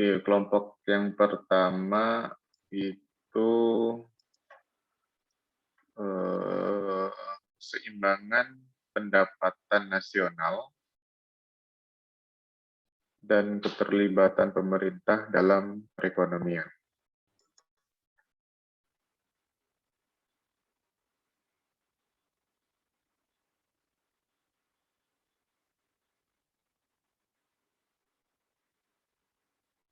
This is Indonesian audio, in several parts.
Oke, kelompok yang pertama itu keseimbangan pendapatan nasional dan keterlibatan pemerintah dalam perekonomian.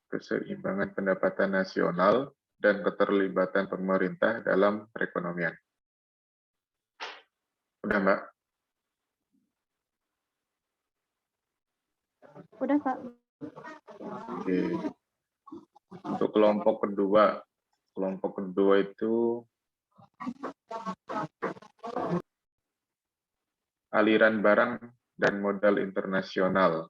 Keseimbangan pendapatan nasional dan keterlibatan pemerintah dalam perekonomian. Udah, Mbak? Udah, Pak. Oke. Untuk kelompok kedua itu aliran barang dan modal internasional.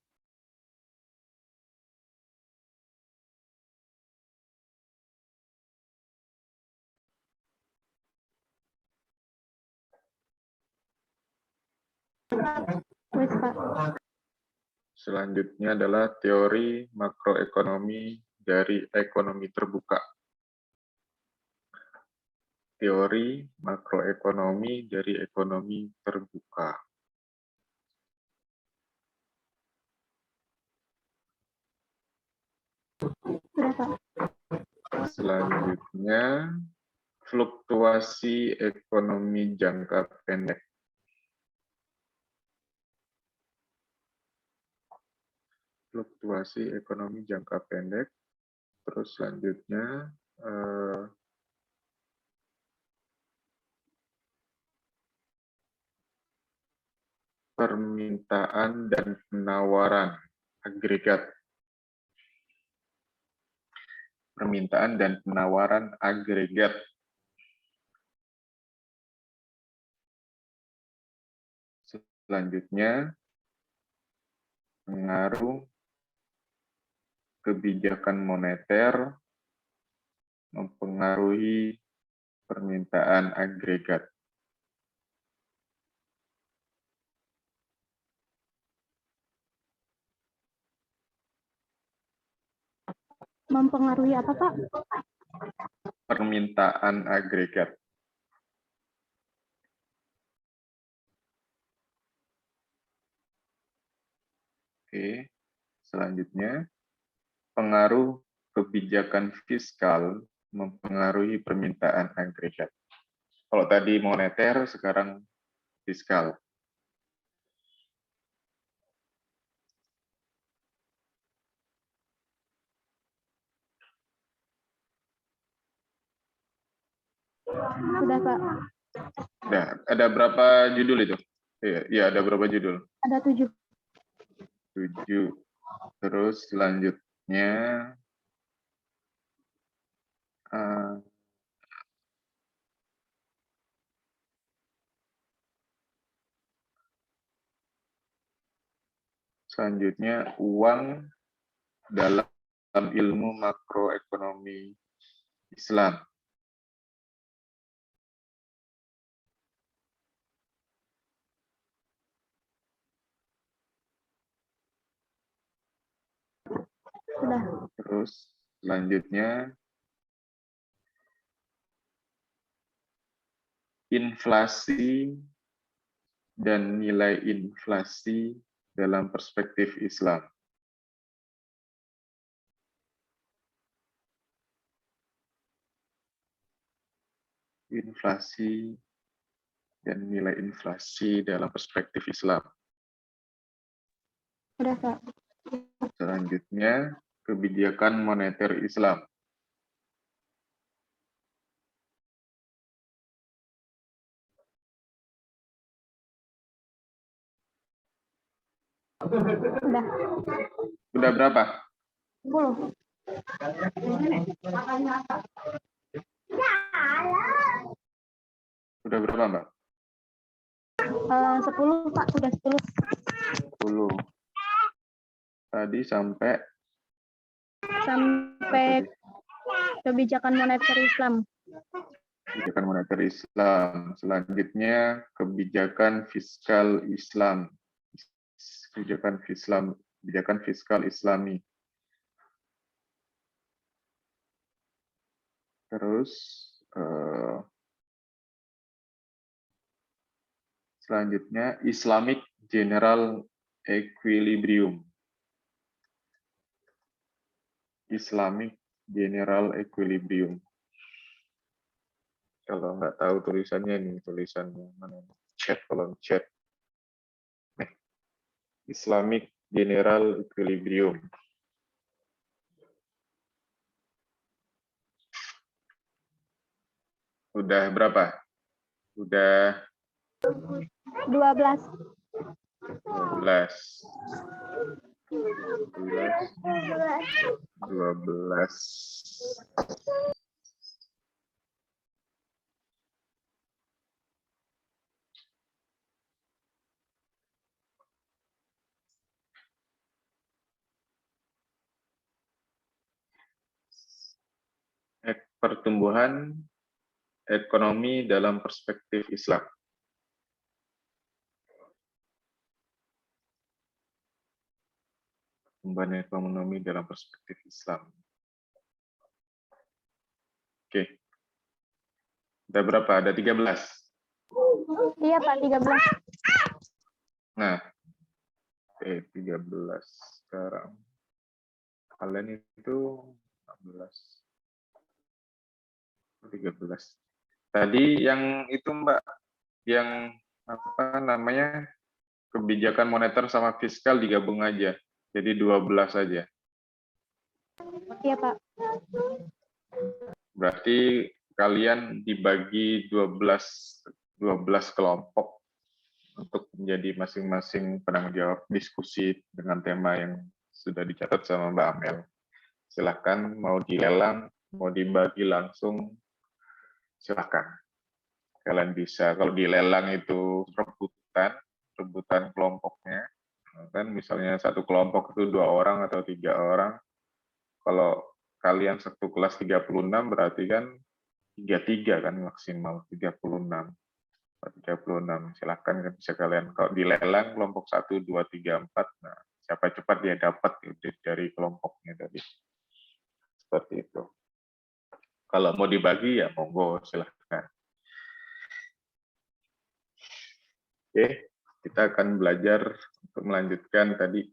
Wes, Pak. Selanjutnya adalah teori makroekonomi dari ekonomi terbuka. Teori makroekonomi dari ekonomi terbuka. Udah, Pak. Selanjutnya, fluktuasi ekonomi jangka pendek. Fluktuasi ekonomi jangka pendek. Terus selanjutnya, permintaan dan penawaran agregat. Permintaan dan penawaran agregat. Selanjutnya, pengaruh kebijakan moneter mempengaruhi permintaan agregat. Mempengaruhi apa, Pak? Permintaan agregat. Oke, selanjutnya pengaruh kebijakan fiskal mempengaruhi permintaan agregat. Kalau tadi moneter, sekarang fiskal. Udah, Pak. Nah, ada berapa judul itu? Iya, ada berapa judul? Ada 7. 7. Terus selanjutnya uang dalam ilmu makroekonomi Islam. Sudah. Terus selanjutnya inflasi dan nilai inflasi dalam perspektif Islam. Inflasi dan nilai inflasi dalam perspektif Islam. Udah, Pak. Selanjutnya, kebijakan moneter Islam. Udah. Udah berapa? 10. Udah berapa, Mbak? 10, Pak. Udah 10. 10. Tadi sampai kebijakan moneter Islam. Kebijakan moneter Islam. Selanjutnya, kebijakan fiskal Islam. Kebijakan fiskal Islami. Terus selanjutnya Islamic General Equilibrium. Islamic General Equilibrium. Kalau nggak tahu tulisannya nih, tulisannya mana? Chat, kolom chat. Islamic General Equilibrium. Udah berapa? Udah 12. 12. 12. Pertumbuhan ekonomi dalam perspektif Islam. Pertumbuhan ekonomi dalam perspektif Islam. Oke. Ada berapa? Ada 13. Iya, Pak, 13. Nah, oke, 13 sekarang. Kalian itu 16. 13. Tadi yang itu Mbak, yang apa namanya, kebijakan moneter sama fiskal digabung aja. Jadi 12 aja. Iya, Pak. Berarti kalian dibagi 12 kelompok untuk menjadi masing-masing penanggung jawab diskusi dengan tema yang sudah dicatat sama Mbak Amel. Silahkan mau dilelang, mau dibagi langsung, silahkan. Kalian bisa, kalau dilelang itu rebutan kelompoknya. Kan misalnya satu kelompok itu 2 orang atau 3 orang. Kalau kalian satu kelas 36 berarti kan 33 kan maksimal 36. 36. Silahkan kan bisa kalian kalau dilelang kelompok 1, 2, 3, 4. Nah, siapa cepat dia dapat dari kelompoknya tadi. Seperti itu. Kalau mau dibagi ya monggo silahkan. Oke, kita akan belajar untuk melanjutkan tadi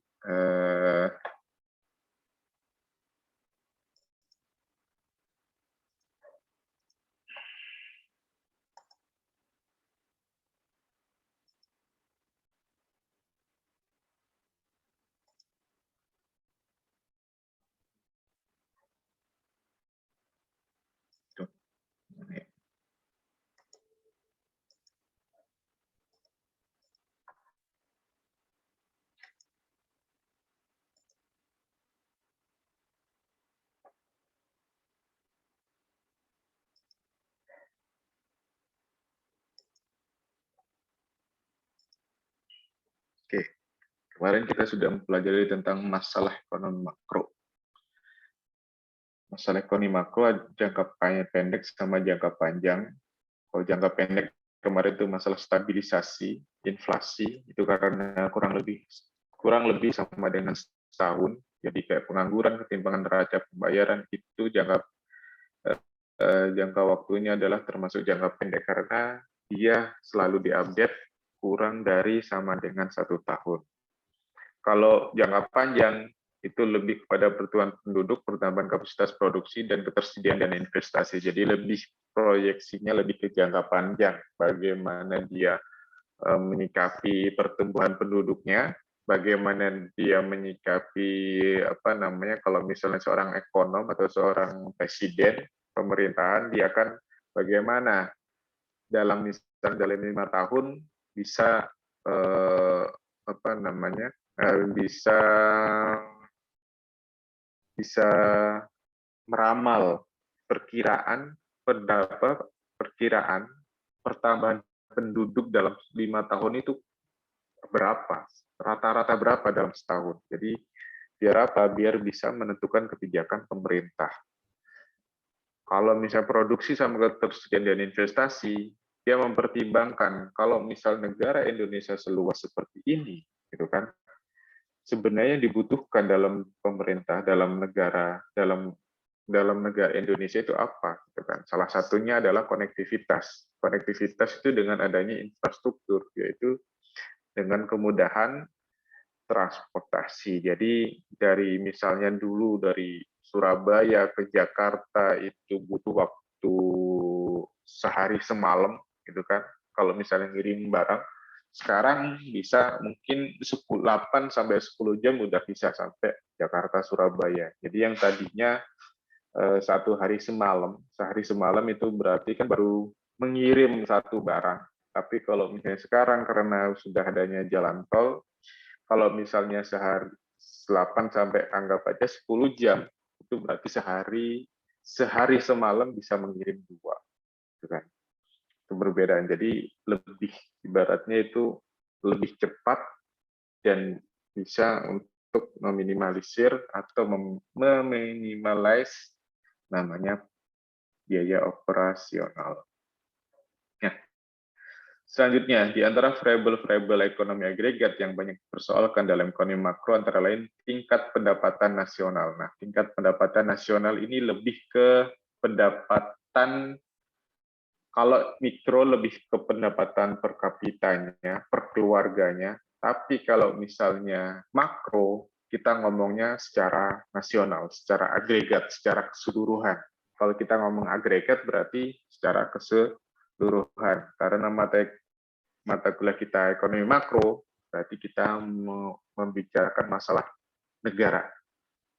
oke. Kemarin kita sudah mempelajari tentang masalah ekonomi makro. Masalah ekonomi makro jangka pendek sama jangka panjang. Kalau jangka pendek kemarin itu masalah stabilisasi, inflasi, itu karena kurang lebih sama dengan setahun. Jadi kayak pengangguran, ketimpangan neraca pembayaran itu jangka waktunya adalah termasuk jangka pendek karena dia selalu diupdate kurang dari sama dengan 1 tahun. Kalau jangka panjang itu lebih kepada pertumbuhan penduduk, pertambahan kapasitas produksi, dan ketersediaan dan investasi. Jadi lebih proyeksinya lebih ke jangka panjang, bagaimana dia menyikapi pertumbuhan penduduknya, bagaimana dia menyikapi kalau misalnya seorang ekonom atau seorang presiden pemerintahan, dia akan bagaimana dalam 5 tahun bisa bisa meramal perkiraan pertambahan penduduk dalam 5 tahun itu berapa, rata-rata berapa dalam setahun. Jadi biar apa? Biar bisa menentukan kebijakan pemerintah. Kalau misalnya produksi sama ketersediaan dan investasi, dia mempertimbangkan kalau misal negara Indonesia seluas seperti ini, gitu kan, sebenarnya dibutuhkan dalam pemerintah, dalam negara, dalam dalam negara Indonesia itu apa? Gitu kan. Salah satunya adalah konektivitas. Konektivitas itu dengan adanya infrastruktur, yaitu dengan kemudahan transportasi. Jadi dari misalnya dulu dari Surabaya ke Jakarta itu butuh waktu sehari semalam, gitu kan. Kalau misalnya ngirim barang, sekarang bisa mungkin 8 sampai 10 jam udah bisa sampai Jakarta Surabaya. Jadi yang tadinya sehari semalam itu berarti kan baru mengirim satu barang. Tapi kalau misalnya sekarang karena sudah adanya jalan tol, kalau misalnya sehari 8 sampai anggap aja 10 jam, itu berarti sehari semalam bisa mengirim 2. Gitu kan. Itu perbedaan. Jadi lebih ibaratnya itu lebih cepat dan bisa untuk meminimalisir atau meminimalize namanya biaya operasional. Nah, selanjutnya, di antara variabel-variabel ekonomi agregat yang banyak dipersoalkan dalam ekonomi makro antara lain tingkat pendapatan nasional. Nah, tingkat pendapatan nasional ini lebih ke pendapatan, kalau mikro lebih ke pendapatan per kapitanya, per keluarganya, tapi kalau misalnya makro, kita ngomongnya secara nasional, secara agregat, secara keseluruhan. Kalau kita ngomong agregat berarti secara keseluruhan. Karena mata kuliah kita ekonomi makro, berarti kita membicarakan masalah negara.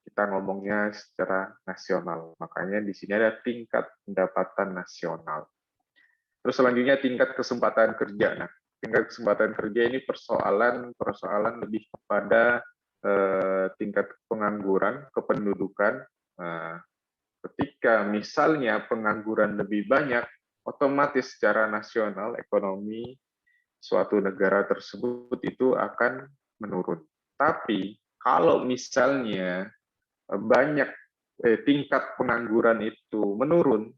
Kita ngomongnya secara nasional. Makanya di sini ada tingkat pendapatan nasional. Terus selanjutnya tingkat kesempatan kerja. Nah, tingkat kesempatan kerja ini persoalan lebih kepada tingkat pengangguran, kependudukan. Nah, ketika misalnya pengangguran lebih banyak, otomatis secara nasional ekonomi suatu negara tersebut itu akan menurun. Tapi kalau misalnya banyak tingkat pengangguran itu menurun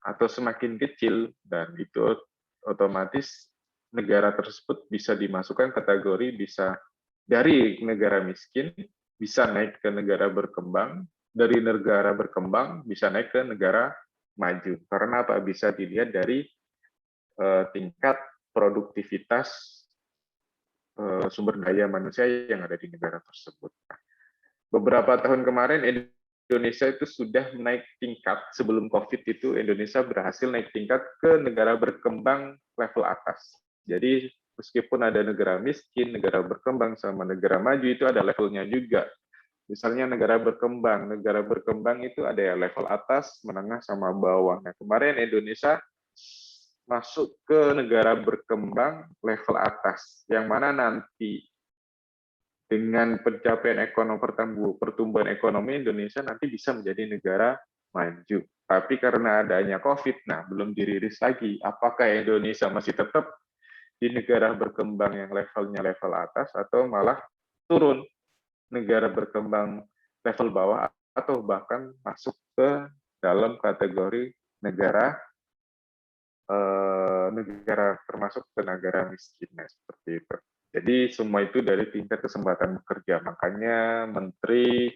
atau semakin kecil, dan itu otomatis negara tersebut bisa dimasukkan kategori bisa dari negara miskin bisa naik ke negara berkembang, dari negara berkembang bisa naik ke negara maju. Karena apa? Bisa dilihat dari tingkat produktivitas sumber daya manusia yang ada di negara tersebut. Beberapa tahun kemarin Indonesia itu sudah naik tingkat, sebelum COVID itu Indonesia berhasil naik tingkat ke negara berkembang level atas. Jadi meskipun ada negara miskin, negara berkembang sama negara maju itu ada levelnya juga. Misalnya negara berkembang itu ada ya level atas, menengah, sama bawah. Nah, kemarin Indonesia masuk ke negara berkembang level atas, yang mana nanti dengan pencapaian pertumbuhan ekonomi Indonesia nanti bisa menjadi negara maju. Tapi karena adanya COVID, nah belum dirilis lagi apakah Indonesia masih tetap di negara berkembang yang levelnya level atas atau malah turun negara berkembang level bawah atau bahkan masuk ke dalam kategori negara termasuk ke negara miskin, seperti itu. Jadi semua itu dari tingkat kesempatan bekerja. Makanya Menteri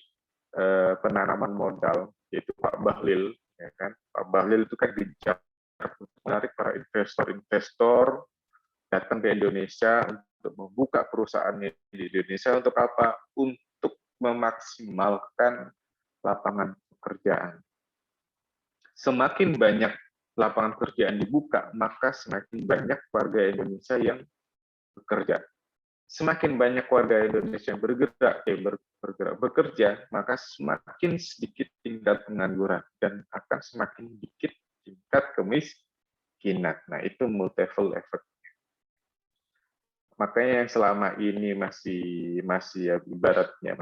Penanaman Modal, yaitu Pak Bahlil, ya kan? Pak Bahlil itu kan gencar menarik para investor-investor datang ke Indonesia untuk membuka perusahaannya di Indonesia untuk apa? Untuk memaksimalkan lapangan pekerjaan. Semakin banyak lapangan pekerjaan dibuka, maka semakin banyak warga Indonesia yang bekerja. Semakin banyak warga Indonesia yang bekerja, maka semakin sedikit tingkat pengangguran dan akan semakin sedikit tingkat kemiskinan. Nah, itu multiple effect. Makanya yang selama ini masih ya, ibaratnya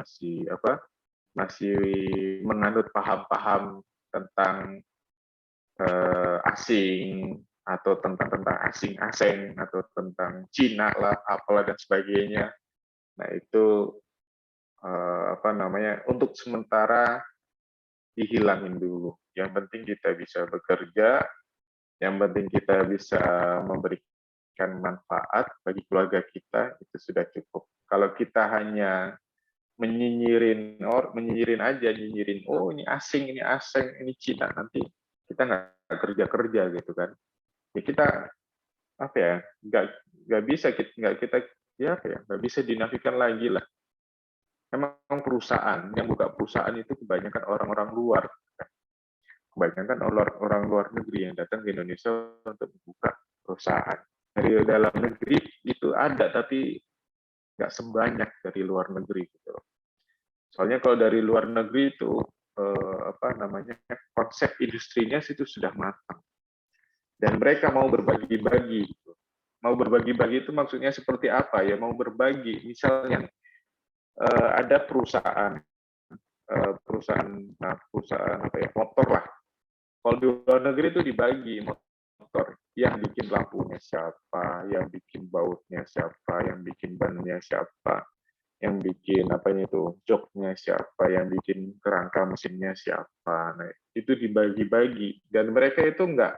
masih menganut paham-paham tentang asing atau tentang asing atau tentang Cina lah, apalah dan sebagainya. Nah, itu untuk sementara dihilangin dulu. Yang penting kita bisa bekerja, yang penting kita bisa memberikan manfaat bagi keluarga kita, itu sudah cukup. Kalau kita hanya menyinyirin aja, nyinyirin, oh ini asing, ini Cina, nanti kita nggak kerja gitu kan. Ya kita apa ya, nggak bisa kita ya apa ya, nggak bisa dinafikan lagi lah. Memang perusahaan yang buka perusahaan itu kebanyakan orang-orang luar, kebanyakan orang luar negeri yang datang ke Indonesia untuk membuka perusahaan. Dari dalam negeri itu ada, tapi nggak sebanyak dari luar negeri gitu. Soalnya kalau dari luar negeri itu apa namanya, konsep industrinya itu sudah matang dan mereka mau berbagi-bagi. Gitu. Mau berbagi-bagi itu maksudnya seperti apa ya? Mau berbagi, misalnya ada perusahaan apa ya, motor lah. Kalau di luar negeri itu dibagi motor, yang bikin lampunya siapa, yang bikin bautnya siapa, yang bikin bannya siapa, yang bikin apanya itu joknya siapa, yang bikin kerangka mesinnya siapa. Nah, itu dibagi-bagi dan mereka itu nggak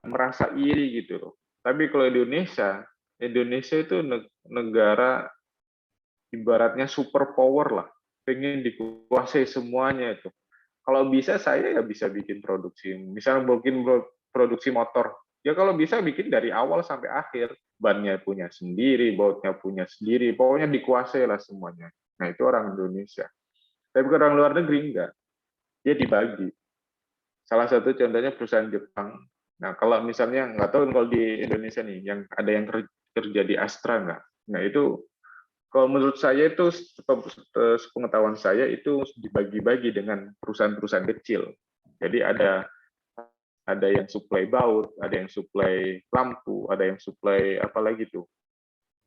merasa iri gitu loh. Tapi kalau Indonesia itu negara ibaratnya super power lah, pengen dikuasai semuanya itu. Kalau bisa saya ya bisa bikin produksi, misalnya bikin produksi motor, ya kalau bisa bikin dari awal sampai akhir, bannya punya sendiri, bautnya punya sendiri, pokoknya dikuasai lah semuanya. Nah itu orang Indonesia. Tapi orang luar negeri enggak, dia dibagi. Salah satu contohnya perusahaan Jepang. Nah kalau misalnya nggak tahu kalau di Indonesia nih, yang ada yang kerja di Astra nggak? Nah itu kalau menurut saya itu sepengetahuan saya itu dibagi-bagi dengan perusahaan-perusahaan kecil. Jadi ada yang suplai baut, ada yang suplai lampu, ada yang suplai apa lagi tuh,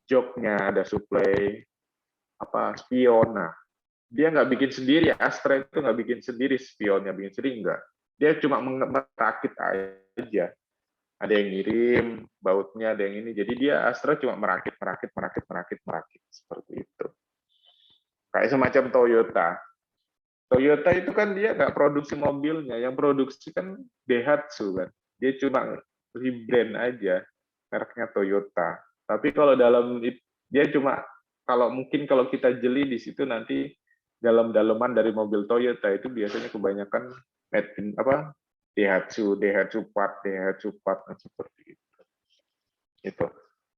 joknya, ada suplai apa spion. Nah, dia nggak bikin sendiri, Astra itu nggak bikin sendiri spionnya, bikin sendiri enggak. Dia cuma merakit aja. Ada yang ngirim bautnya, ada yang ini. Jadi dia Astra cuma merakit seperti itu. Kayak semacam Toyota. Toyota itu kan dia nggak produksi mobilnya, yang produksi kan Daihatsu kan. Dia cuma rebrand aja, mereknya Toyota. Tapi kalau dia cuma kalau kita jeli di situ nanti dalam-dalaman dari mobil Toyota itu biasanya kebanyakan made in apa Daihatsu part seperti itu. Itu.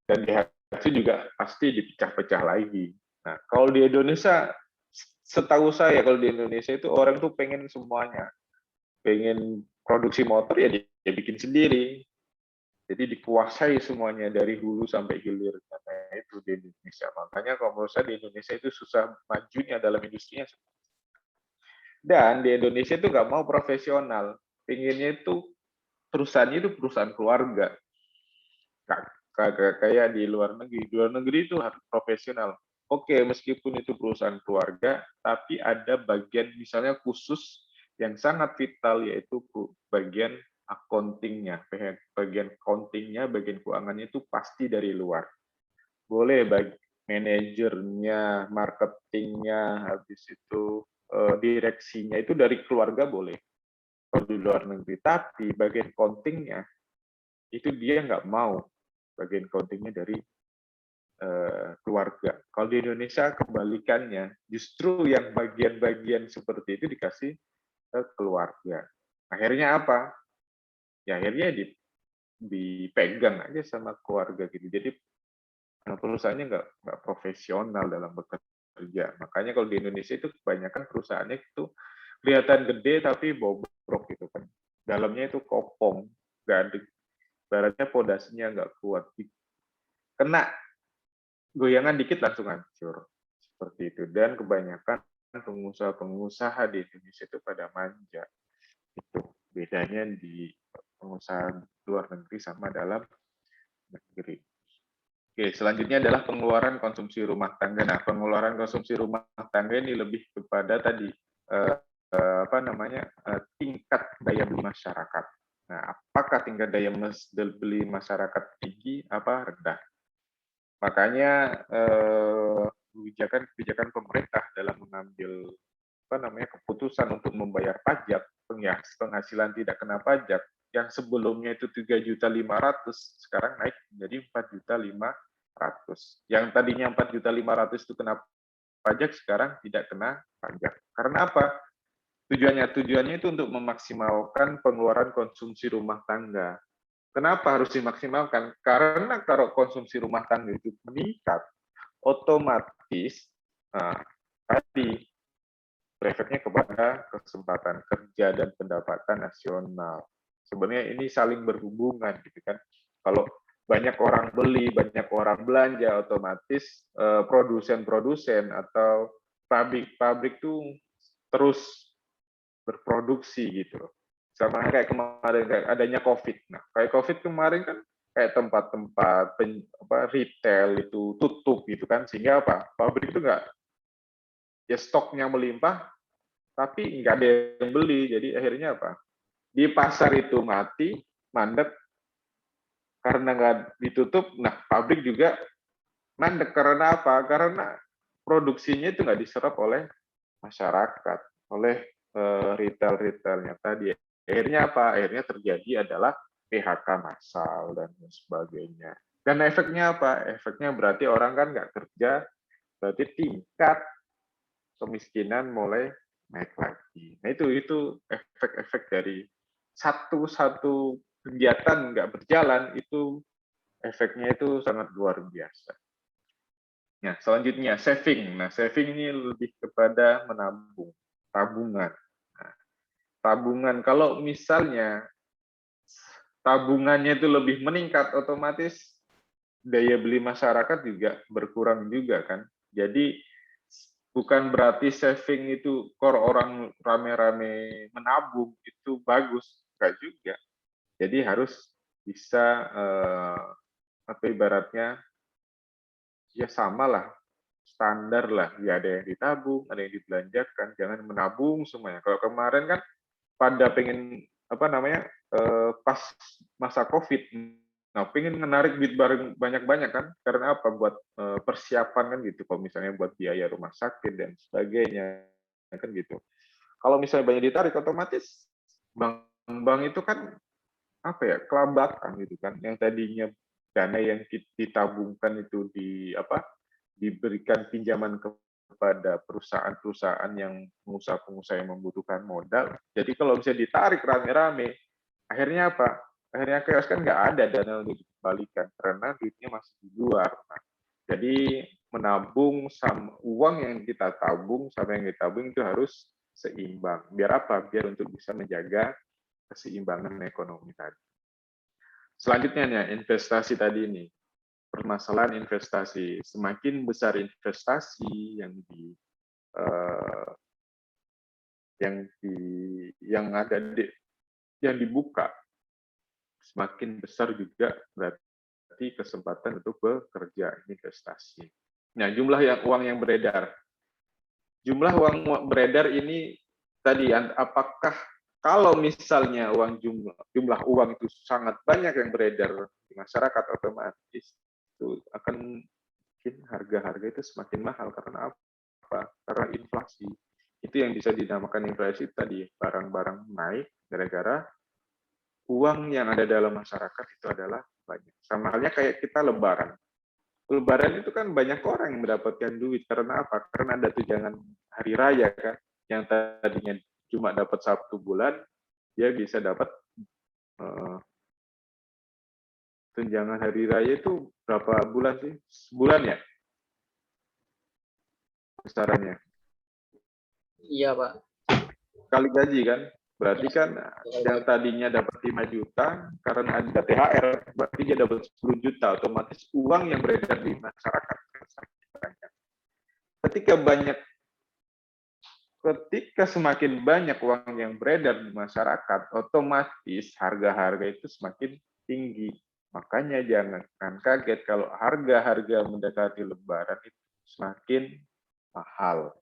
Dan Daihatsu juga pasti dipecah-pecah lagi. Nah, kalau di Indonesia, setahu saya kalau di Indonesia itu orang tuh pengen semuanya. Pengen produksi motor ya dia bikin sendiri. Jadi dikuasai semuanya dari hulu sampai hilir. Nah, itu di Indonesia. Makanya kalau menurut saya di Indonesia itu susah majunya dalam industrinya. Dan di Indonesia itu nggak mau profesional. Pengennya itu perusahaannya itu perusahaan keluarga. Kayak di luar negeri. Di luar negeri itu harus profesional. Oke, meskipun itu perusahaan keluarga, tapi ada bagian misalnya khusus yang sangat vital, yaitu bagian accounting-nya. Bagian accounting-nya, bagian keuangannya itu pasti dari luar. Boleh bagi manajernya, marketingnya, habis itu direksinya, itu dari keluarga boleh. Kalau di luar negeri. Tapi bagian accounting-nya, itu dia nggak mau bagian accounting-nya dari keluarga. Kalau di Indonesia kebalikannya, justru yang bagian-bagian seperti itu dikasih ke keluarga. Akhirnya apa? Ya akhirnya dipegang aja sama keluarga gitu. Jadi perusahaannya nggak profesional dalam bekerja. Makanya kalau di Indonesia itu kebanyakan perusahaannya itu kelihatan gede tapi bobrok gitu kan. Dalamnya itu kopong, nggak ada, baratnya pondasinya nggak kuat. Kena goyangan dikit langsung hancur seperti itu. Dan kebanyakan pengusaha-pengusaha di Indonesia itu pada manja. Itu bedanya di pengusaha luar negeri sama dalam negeri. Oke, selanjutnya adalah pengeluaran konsumsi rumah tangga. Nah, pengeluaran konsumsi rumah tangga ini lebih kepada tadi tingkat daya beli masyarakat. Nah, apakah tingkat daya beli masyarakat tinggi apa rendah? Makanya kebijakan pemerintah dalam mengambil keputusan untuk membayar pajak, penghasilan tidak kena pajak, yang sebelumnya itu 3.500.000 sekarang naik menjadi 4.500.000. Yang tadinya 4.500.000 itu kena pajak sekarang tidak kena pajak. Karena apa? Tujuannya itu untuk memaksimalkan pengeluaran konsumsi rumah tangga. Kenapa harus dimaksimalkan? Karena kalau konsumsi rumah tangga itu meningkat, otomatis nah, tadi efeknya kepada kesempatan kerja dan pendapatan nasional. Sebenarnya ini saling berhubungan gitu kan. Kalau banyak orang beli, banyak orang belanja, otomatis produsen-produsen atau pabrik-pabrik tuh terus berproduksi gitu loh. Sama kayak kemarin kayak adanya COVID. Nah, kayak COVID kemarin kan kayak tempat-tempat retail itu tutup gitu kan, sehingga apa? Pabrik itu nggak, ya stoknya melimpah, tapi nggak ada yang beli. Jadi akhirnya apa? Di pasar itu mati, mandek karena nggak ditutup. Nah, pabrik juga mandek karena apa? Karena produksinya itu nggak diserap oleh masyarakat, oleh retail-retailnya tadi. Akhirnya apa? Akhirnya terjadi adalah PHK massal dan sebagainya. Dan efeknya apa? Efeknya berarti orang kan nggak kerja, berarti tingkat kemiskinan mulai naik lagi. Nah itu efek-efek dari satu kegiatan nggak berjalan, itu efeknya itu sangat luar biasa. Nah, selanjutnya saving. Nah, saving ini lebih kepada menabung, tabungan. Nah, tabungan kalau misalnya tabungannya itu lebih meningkat, otomatis daya beli masyarakat juga berkurang juga kan. Jadi bukan berarti saving itu kalau orang rame-rame menabung itu bagus, enggak juga. Jadi harus bisa apa ibaratnya ya sama lah, standar lah, ya ada yang ditabung, ada yang dibelanjakan, jangan menabung semuanya. Kalau kemarin kan pada pengen apa namanya pas masa COVID, nah pengen menarik duit bareng banyak-banyak kan, karena apa? Buat persiapan kan gitu. Kalau misalnya buat biaya rumah sakit dan sebagainya kan gitu. Kalau misalnya banyak ditarik, otomatis bank-bank itu kan apa ya, kelambatan gitu kan. Yang tadinya dana yang ditabungkan itu diberikan pinjaman kepada perusahaan-perusahaan yang pengusaha-pengusaha yang membutuhkan modal. Jadi kalau bisa ditarik rame-rame, akhirnya apa? Akhirnya chaos kan nggak ada dana untuk dikembalikan karena duitnya masih di luar. Nah, jadi menabung sama uang yang kita tabung sama yang ditabung itu harus seimbang. Biar apa? Biar untuk bisa menjaga keseimbangan ekonomi tadi. Selanjutnya nih, investasi tadi ini. Permasalahan investasi. Semakin besar investasi eh, yang dibuka, semakin besar juga berarti kesempatan untuk bekerja investasi. Nah, uang yang beredar. Jumlah uang beredar ini tadi apakah kalau misalnya jumlah uang itu sangat banyak yang beredar di masyarakat, otomatis itu akan mungkin harga-harga itu semakin mahal karena apa? Karena inflasi. Itu yang bisa dinamakan inflasi tadi, barang-barang naik gara-gara uang yang ada dalam masyarakat itu adalah banyak. Sama halnya kayak kita lebaran. Lebaran itu kan banyak orang yang mendapatkan duit karena apa? Karena ada tunjangan hari raya kan, yang tadinya cuma dapat 1 bulan, dia bisa dapat tunjangan hari raya itu berapa bulan sih? Sebulan ya besarannya. Iya, Pak. Kali gaji kan, berarti kan yang tadinya dapat 5 juta karena ada THR, berarti dia dapat 10 juta, otomatis uang yang beredar di masyarakat banyak. Ketika semakin banyak uang yang beredar di masyarakat, otomatis harga-harga itu semakin tinggi. Makanya jangan kaget kalau harga-harga mendekati lebaran itu semakin mahal.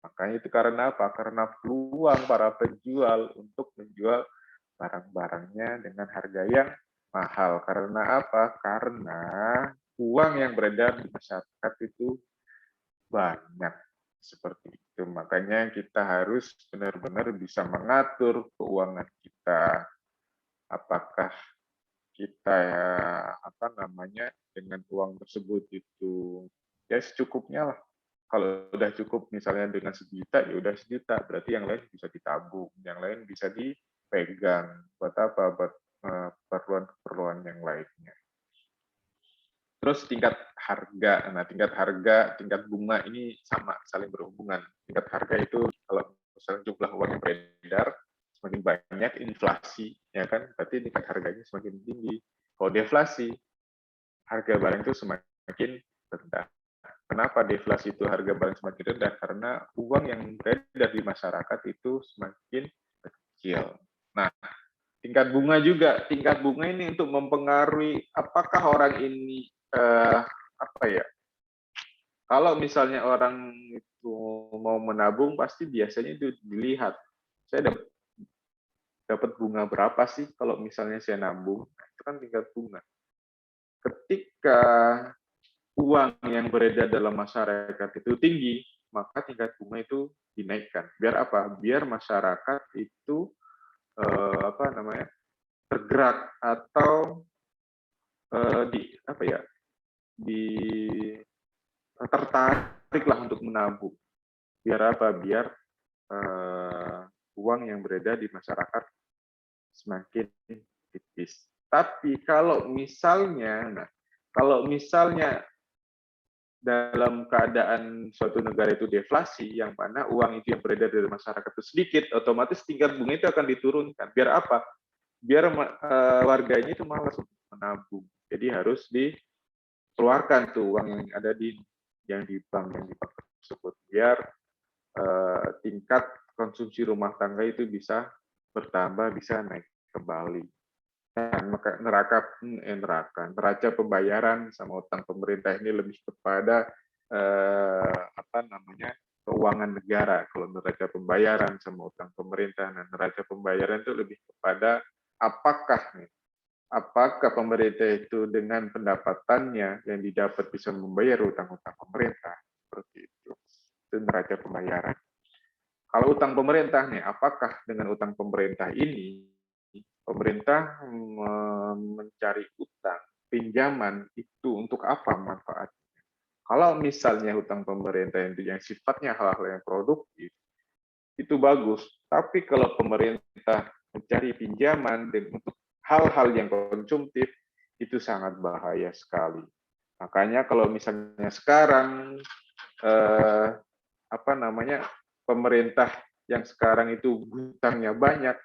Makanya itu karena apa? Karena peluang para penjual untuk menjual barang-barangnya dengan harga yang mahal. Karena apa? Karena uang yang beredar di masyarakat itu banyak. Seperti itu. Makanya kita harus benar-benar bisa mengatur keuangan kita. Apakah kita dengan uang tersebut itu ya secukupnya lah. Kalau udah cukup misalnya dengan 1 juta, ya udah 1 juta. Berarti yang lain bisa ditabung, yang lain bisa dipegang. Buat apa? Buat keperluan-keperluan yang lainnya. Terus tingkat harga. Nah, tingkat bunga ini sama, saling berhubungan. Tingkat harga itu kalau misalnya jumlah uang yang beredar semakin banyak, inflasi, ya kan? Berarti tingkat harganya semakin tinggi. Kalau deflasi, harga barang itu semakin rendah. Kenapa deflasi itu harga barang semakin rendah? Karena uang yang beredar di masyarakat itu semakin kecil. Nah, tingkat bunga juga. Tingkat bunga ini untuk mempengaruhi apakah orang ini apa ya? Kalau misalnya orang itu mau menabung, pasti biasanya itu dilihat. Saya dapat bunga berapa sih kalau misalnya saya nabung? Itu kan tingkat bunga. Ketika uang yang beredar dalam masyarakat itu tinggi, maka tingkat bunga itu dinaikkan. Biar apa? Biar masyarakat itu tergerak atau tertariklah untuk menabung. Biar apa? Biar uang yang beredar di masyarakat semakin tipis. Tapi kalau misalnya dalam keadaan suatu negara itu deflasi, yang mana uang itu yang beredar dari masyarakat itu sedikit, otomatis tingkat bunga itu akan diturunkan. Biar apa? Biar warganya itu malas untuk menabung. Jadi harus dikeluarkan tuh uang yang di bank tersebut. Biar tingkat konsumsi rumah tangga itu bisa bertambah, bisa naik kembali. Dan neraca pembayaran sama utang pemerintah ini lebih kepada keuangan negara. Kalau neraca pembayaran sama utang pemerintah, nah neraca pembayaran itu lebih kepada apakah pemerintah itu dengan pendapatannya yang didapat bisa membayar utang-utang pemerintah, seperti itu. Itu neraca pembayaran. Kalau utang pemerintah nih, apakah dengan utang pemerintah ini pemerintah mencari utang, pinjaman itu untuk apa manfaatnya? Kalau misalnya utang pemerintah yang sifatnya hal-hal yang produktif, itu bagus. Tapi kalau pemerintah mencari pinjaman untuk hal-hal yang konsumtif, itu sangat bahaya sekali. Makanya kalau misalnya sekarang pemerintah yang sekarang itu hutangnya banyak,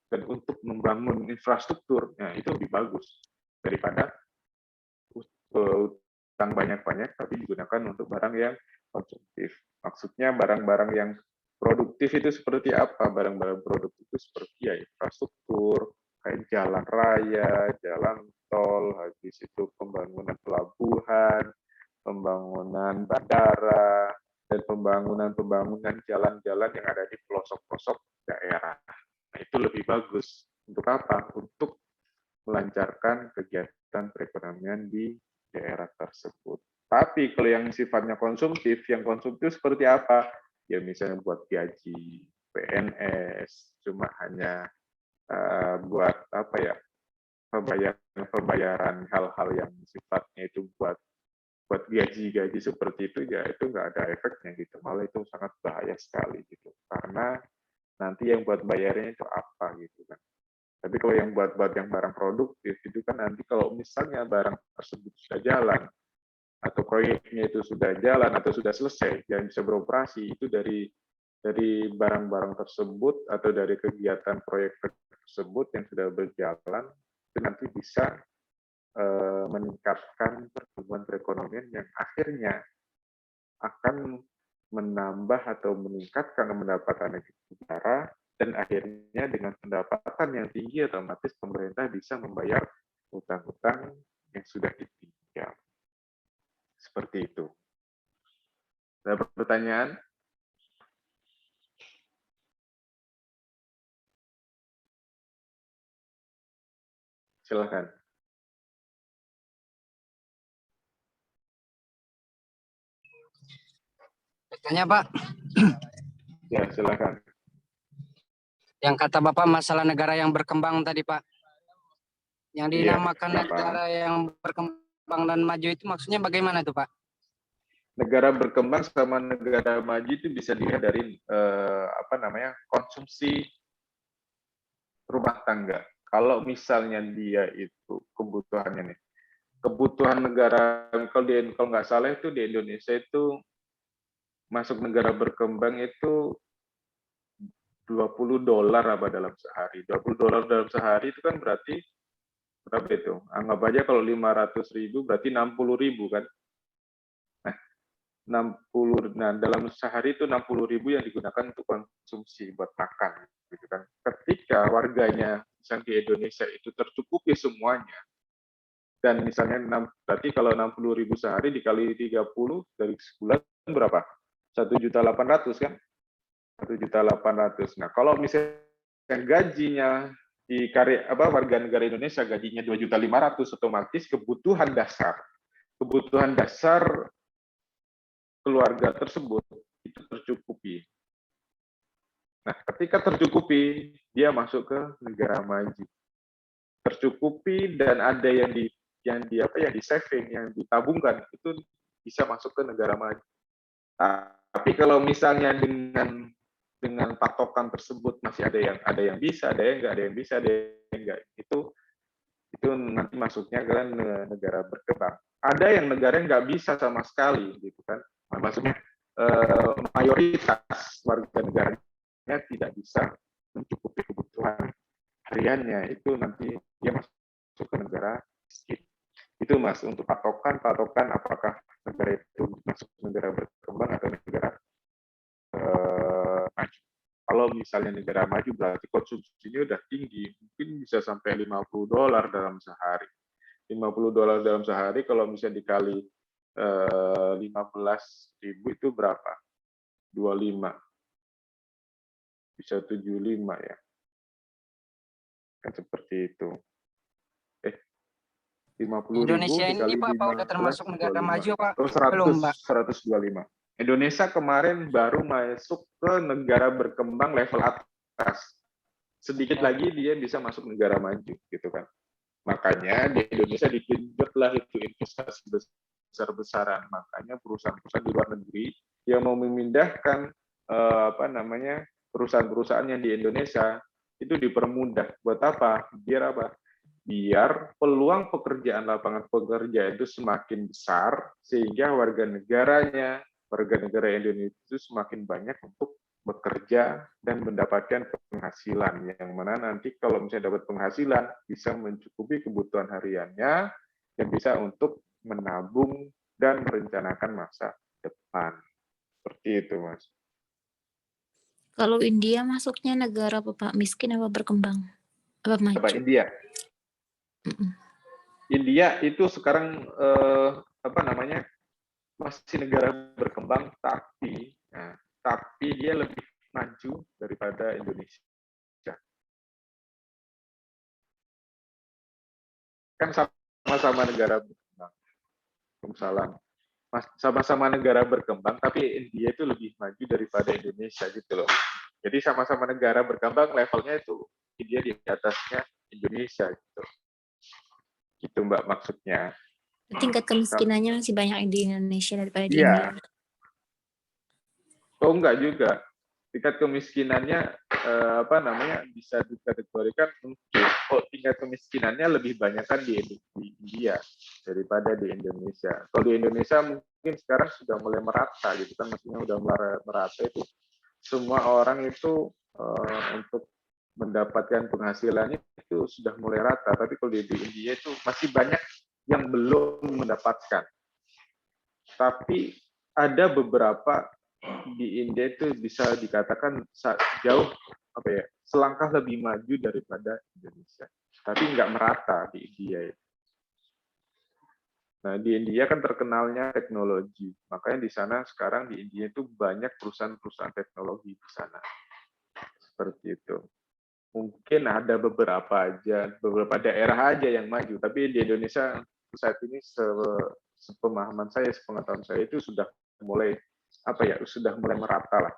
dan untuk membangun infrastruktur, nah itu lebih bagus daripada utang banyak-banyak tapi digunakan untuk barang yang konsumtif. Maksudnya barang-barang yang produktif itu seperti apa? Barang-barang produktif itu seperti ya infrastruktur, kayak jalan raya, jalan tol, habis itu pembangunan pelabuhan, pembangunan bandara, dan pembangunan jalan-jalan yang ada di pelosok-pelosok daerah. Nah, itu lebih bagus. Untuk apa? Untuk melancarkan kegiatan perekonomian di daerah tersebut. Tapi kalau yang sifatnya konsumtif, yang konsumtif seperti apa? Ya misalnya buat gaji PNS, cuma hanya buat pembayaran hal-hal yang sifatnya itu buat gaji seperti itu, ya itu nggak ada efeknya gitu. Malah itu sangat bahaya sekali gitu. Karena nanti yang buat bayarnya itu apa gitu kan. Tapi kalau yang buat yang barang produktif itu kan nanti kalau misalnya barang tersebut sudah jalan atau proyeknya itu sudah jalan atau sudah selesai dan bisa beroperasi, itu dari barang-barang tersebut atau dari kegiatan proyek tersebut yang sudah berjalan itu nanti bisa meningkatkan pertumbuhan perekonomian yang akhirnya akan menambah atau meningkatkan pendapatan negara, dan akhirnya dengan pendapatan yang tinggi otomatis pemerintah bisa membayar utang-utang yang sudah dipinjam. Seperti itu. Ada pertanyaan? Silakan. Tanya Pak. Ya, silakan. Yang kata Bapak masalah negara yang berkembang tadi Pak. Yang dinamakan negara yang berkembang dan maju itu maksudnya bagaimana tuh Pak? negara berkembang sama negara maju itu bisa dilihat dari konsumsi rumah tangga. Kalau misalnya dia itu kebutuhannya nih, kebutuhan negara kalau nggak salah itu di Indonesia itu masuk negara berkembang itu $20 apa dalam sehari. $20 dalam sehari itu kan berarti berapa itu? Anggap aja kalau 500.000 berarti 60.000 kan. Nah, dalam sehari itu 60.000 yang digunakan untuk konsumsi buat makan gitu kan. Ketika warganya misalnya di Indonesia itu tercukupi semuanya, dan misalnya berarti kalau 60.000 sehari dikali 30 dari sebulan berapa? 1.800.000 kan? 1.800.000. Nah, kalau misalnya gajinya di warga negara Indonesia gajinya 2.500.000, otomatis kebutuhan dasar keluarga tersebut itu tercukupi. Nah, ketika tercukupi, dia masuk ke negara maju. Tercukupi dan ada yang di saving, yang ditabungkan, itu bisa masuk ke negara maju. Tapi kalau misalnya dengan patokan tersebut masih ada yang bisa, ada yang enggak, ada yang bisa, ada yang enggak, itu nanti masuknya ke negara berkembang. Ada yang negara yang nggak bisa sama sekali, gitu kan? Nah, maksudnya mayoritas warga negaranya tidak bisa mencukupi kebutuhan hariannya, itu nanti dia masuk ke negara miskin. Itu Mas, untuk patokan apakah negara itu masuk negara berkembang atau negara maju. Kalau misalnya negara maju berarti konsumsinya udah tinggi, mungkin bisa sampai $50 dalam sehari. $50 dalam sehari kalau misalnya dikali 15.000 itu berapa? 25. Bisa 75 ya. Kan seperti itu. 50.000 Indonesia ini dikali Pak, apa 15, udah termasuk negara 25. maju apa? Oh, Belum, Pak. 125. Indonesia kemarin baru masuk ke negara berkembang level atas. Sedikit lagi dia bisa masuk negara maju, gitu kan. Makanya di Indonesia digenjotlah itu investasi besar-besaran. Makanya perusahaan-perusahaan di luar negeri yang mau memindahkan perusahaan-perusahaan yang di Indonesia itu dipermudah. Buat apa? Biar apa? Biar peluang pekerjaan, lapangan pekerjaan itu semakin besar, sehingga warga negara Indonesia itu semakin banyak untuk bekerja dan mendapatkan penghasilan, yang mana nanti kalau misalnya dapat penghasilan bisa mencukupi kebutuhan hariannya yang bisa untuk menabung dan merencanakan masa depan. Seperti itu, Mas. Kalau India masuknya negara apa Pak? Miskin apa berkembang? Apa maju? Apa India? India itu sekarang masih negara berkembang, tapi dia lebih maju daripada Indonesia. Kan sama-sama negara berkembang. Sama-sama negara berkembang, tapi India itu lebih maju daripada Indonesia gitu loh. Jadi sama-sama negara berkembang, levelnya itu India di atasnya Indonesia gitu. Gitu Mbak maksudnya. Tingkat kemiskinannya masih banyak di Indonesia daripada di Iya. India. Oh enggak juga. Tingkat kemiskinannya bisa dikategorikan tingkat kemiskinannya lebih banyak kan di India daripada di Indonesia. Kalau di Indonesia mungkin sekarang sudah mulai merata gitu kan, maksudnya sudah merata itu semua orang itu untuk mendapatkan penghasilannya itu sudah mulai rata. Tapi kalau di India itu masih banyak yang belum mendapatkan. Tapi ada beberapa di India itu bisa dikatakan jauh selangkah lebih maju daripada Indonesia, tapi nggak merata di India. Nah, di India kan terkenalnya teknologi, makanya di sana sekarang di India itu banyak perusahaan-perusahaan teknologi di sana. Seperti itu. Mungkin ada beberapa daerah aja yang maju, tapi di Indonesia saat ini sepemahaman saya, sepengetahuan saya itu sudah mulai merata lah.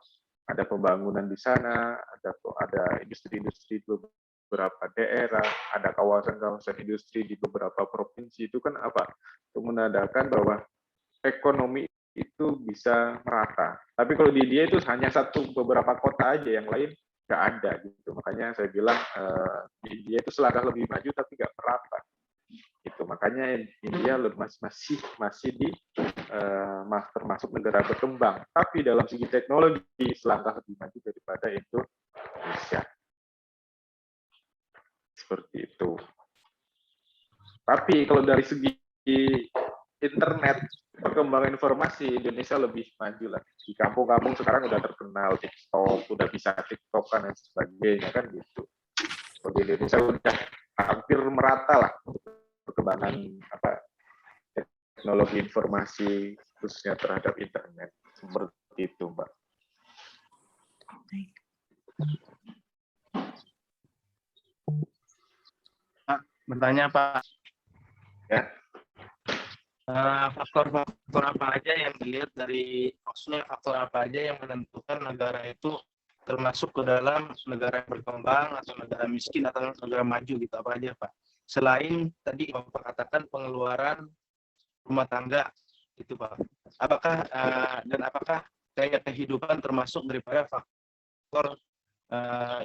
Ada pembangunan di sana, ada industri-industri di beberapa daerah, ada kawasan-kawasan industri di beberapa provinsi. Itu kan untuk menandakan bahwa ekonomi itu bisa merata. Tapi kalau di India itu hanya beberapa kota aja, yang lain nggak ada gitu. Makanya saya bilang di India itu selangkah lebih maju tapi nggak merata. Itu makanya India masih di termasuk negara berkembang. Tapi dalam segi teknologi selangkah lebih maju daripada Indonesia. Seperti itu. Tapi kalau dari segi internet, perkembangan informasi, Indonesia lebih maju lah. Di kampung-kampung sekarang udah terkenal TikTok, udah bisa TikTokan dan sebagainya kan gitu. Kalau di Indonesia udah hampir merata lah perkembangan teknologi informasi khususnya terhadap internet. Seperti itu, Mbak. Pak, bertanya Pak. Ya. Faktor-faktor apa aja yang dilihat dari, maksudnya faktor apa aja yang menentukan negara itu termasuk ke dalam negara yang berkembang atau negara miskin atau negara maju gitu, apa aja Pak? Selain tadi Bapak katakan pengeluaran rumah tangga itu Pak, apakah apakah gaya kehidupan termasuk daripada faktor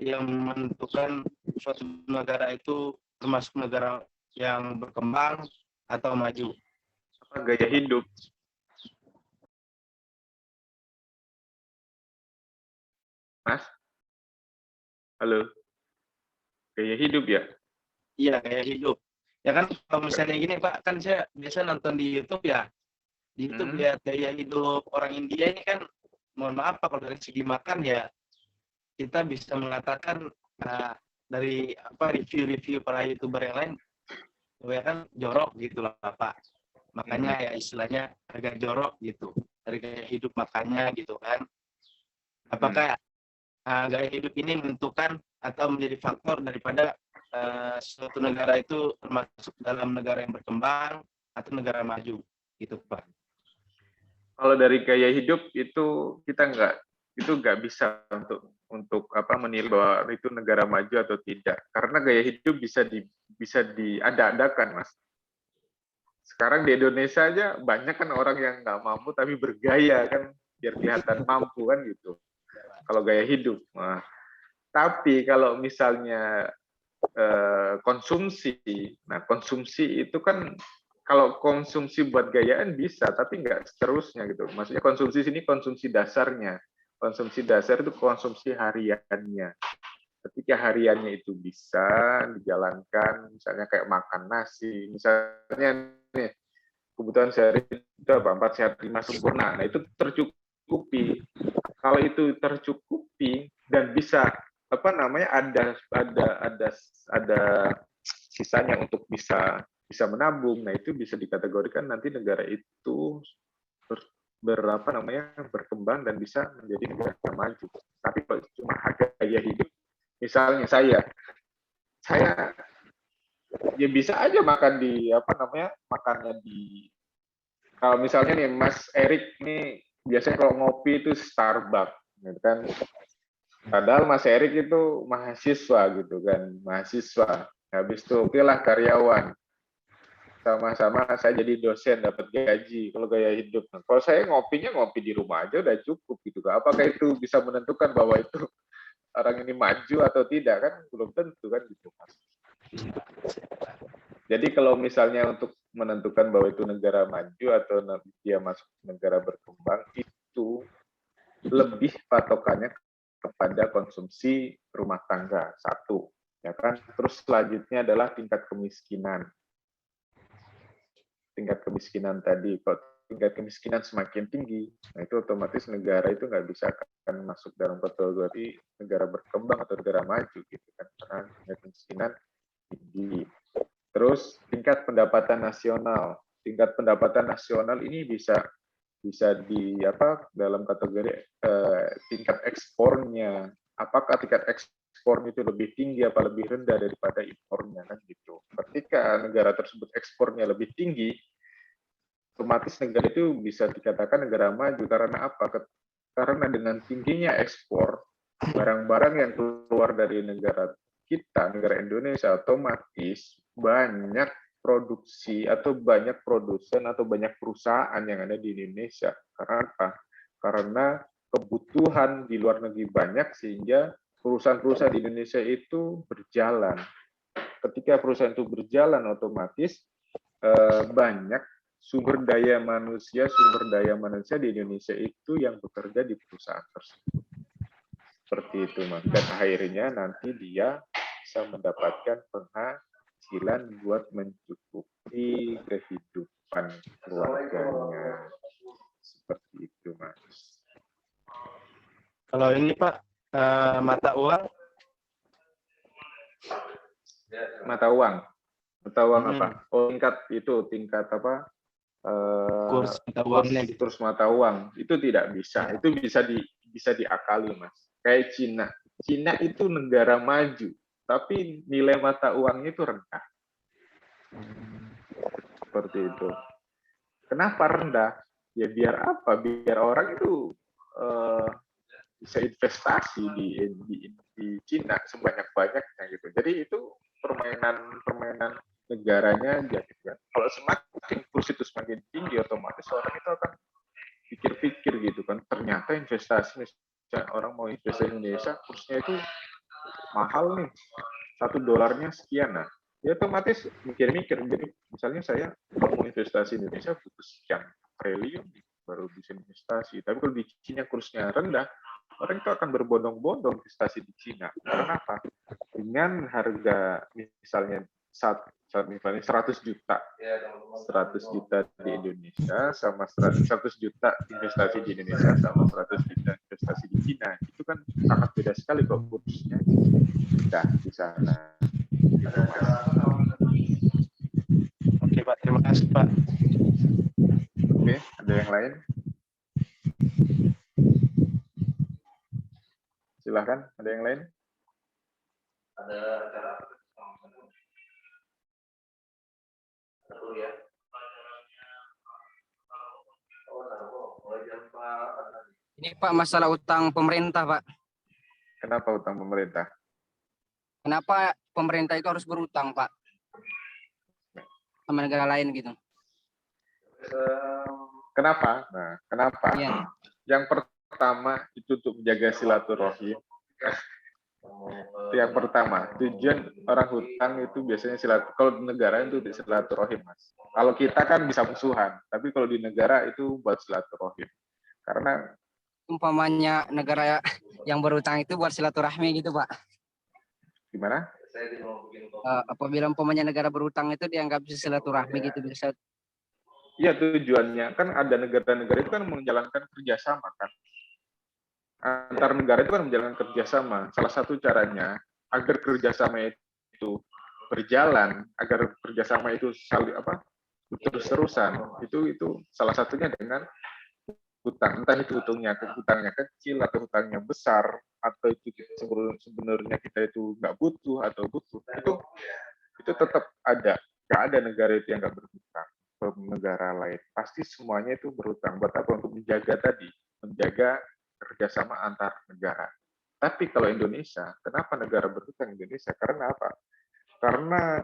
yang menentukan suatu negara itu termasuk negara yang berkembang atau maju? Gaya hidup. Mas? Halo? Gaya hidup ya? Iya, gaya hidup. Ya kan kalau misalnya gini Pak, kan saya biasa nonton di YouTube ya. Di YouTube lihat gaya hidup orang India ini kan, mohon maaf Pak, kalau dari segi makan ya, kita bisa mengatakan dari review-review para YouTuber yang lain, ya kan jorok gitu lah Pak. Makanya ya istilahnya agak jorok gitu dari gaya hidup makannya gitu kan. Apakah gaya hidup ini menentukan atau menjadi faktor daripada suatu negara itu termasuk dalam negara yang berkembang atau negara maju gitu Pak? Kalau dari gaya hidup itu kita nggak bisa untuk menilai bahwa itu negara maju atau tidak, karena gaya hidup bisa diada-adakan, Mas. Sekarang di Indonesia aja banyak kan orang yang nggak mampu tapi bergaya kan biar kelihatan mampu kan gitu. Kalau gaya hidup. Nah, tapi kalau misalnya konsumsi itu kan kalau konsumsi buat gayaan bisa, tapi nggak seterusnya gitu. Maksudnya konsumsi sini konsumsi dasarnya. Konsumsi dasar itu konsumsi hariannya. Ketika hariannya itu bisa dijalankan, misalnya kayak makan nasi, misalnya nih, kebutuhan sehari itu 4 sehat 5 sempurna. Nah, itu tercukupi. Kalau itu tercukupi dan bisa ada sisanya untuk bisa menabung, nah itu bisa dikategorikan nanti negara itu berkembang dan bisa menjadi negara maju. Tapi kalau cuma gaya hidup, misalnya saya ya bisa aja makan di makannya di, kalau misalnya nih Mas Erik nih biasanya kalau ngopi itu Starbucks gitu kan. Padahal Mas Erik itu mahasiswa gitu kan, mahasiswa. Habis itu oke lah karyawan. Sama-sama saya jadi dosen dapat gaji. Kalau gaya hidup, kalau saya ngopinya ngopi di rumah aja udah cukup gitu. Apakah itu bisa menentukan bahwa itu orang ini maju atau tidak kan? Belum tentu kan gitu Mas. Jadi kalau misalnya untuk menentukan bahwa itu negara maju atau dia masuk negara berkembang, itu lebih patokannya kepada konsumsi rumah tangga, satu, ya kan. Terus selanjutnya adalah tingkat kemiskinan. Tingkat kemiskinan tadi, kalau tingkat kemiskinan semakin tinggi, nah itu otomatis negara itu nggak bisa akan masuk dalam kategori negara berkembang atau negara maju gitu kan, karena tingkat kemiskinan tinggi. Terus tingkat pendapatan nasional. Tingkat pendapatan nasional ini bisa dalam kategori tingkat ekspornya. Apakah tingkat ekspor itu lebih tinggi apa lebih rendah daripada impornya kan gitu. Ketika negara tersebut ekspornya lebih tinggi, otomatis negara itu bisa dikatakan negara maju. Karena apa? Karena dengan tingginya ekspor, barang-barang yang keluar dari negara kita, negara Indonesia, otomatis banyak produksi atau banyak produsen atau banyak perusahaan yang ada di Indonesia. Karena apa? Karena kebutuhan di luar negeri banyak sehingga perusahaan-perusahaan di Indonesia itu berjalan. Ketika perusahaan itu berjalan, otomatis banyak sumber daya manusia di Indonesia itu yang bekerja di perusahaan tersebut. Seperti itu, Mas. Dan akhirnya nanti dia bisa mendapatkan penghasilan buat mencukupi kehidupan keluarganya. Seperti itu, Mas. Kalau ini Pak, mata uang, Mata uang apa? Oh, tingkat apa? kurs mata uangnya gitu. Kurs mata uang itu tidak bisa. Itu bisa diakali, Mas. Kayak Cina itu negara maju, tapi nilai mata uangnya itu rendah. Seperti itu. Kenapa rendah? Ya biar apa? Biar orang itu bisa investasi di Cina sebanyak-banyaknya gitu. Jadi itu permainan negaranya aja gitu kan. Kalau semakin kurs itu semakin tinggi, otomatis orang itu akan pikir-pikir gitu kan. Ternyata investasi, misalnya orang mau investasi di Indonesia, kursnya itu mahal nih, $1 sekian. Nah, ya otomatis mikir-mikir. Jadi misalnya saya mau investasi di Indonesia butuh sekian triliun baru bisa investasi. Tapi kalau di Cina kursnya rendah, orang itu akan berbondong-bondong investasi di Cina. Karena apa? Dengan harga misalnya 100 juta di Indonesia sama 100 juta investasi di Indonesia sama 100 juta investasi di Cina, itu kan sangat beda sekali kok kursnya. Nah, di sana. Oke Pak, terima kasih Pak. Oke, ada yang lain? Silahkan, ada yang lain? Ini Pak masalah utang pemerintah, Pak. Kenapa utang pemerintah? Kenapa pemerintah itu harus berutang, Pak? Sama negara lain gitu. Kenapa? Nah, kenapa? Iya. Yang pertama itu untuk menjaga silaturahim. Itu yang pertama. Tujuan orang hutang itu biasanya kalau di negara itu silaturahim, Mas. Kalau kita kan bisa musuhan, tapi kalau di negara itu buat silaturahim. Karena Umpamanya negara yang berutang itu buat silaturahmi gitu, Pak. gimana? Apabila umpamanya negara berutang itu dianggap bisa silaturahmi gitu, bisa. Iya, tujuannya kan ada negara-negara itu kan menjalankan kerjasama kan. Antar negara itu kan menjalankan kerjasama. Salah satu caranya agar kerjasama itu berjalan, agar kerjasama itu terus-terusan, itu salah satunya dengan hutang. Entah itu hutangnya kecil atau hutangnya besar, atau itu sebenarnya kita itu nggak butuh atau butuh. Itu tetap ada. Nggak ada negara itu yang nggak berhutang ke negara lain. Pasti semuanya itu berhutang. Buat apa? Untuk menjaga kerjasama antar negara. Tapi kalau Indonesia, kenapa negara berhutang Indonesia? Karena apa? Karena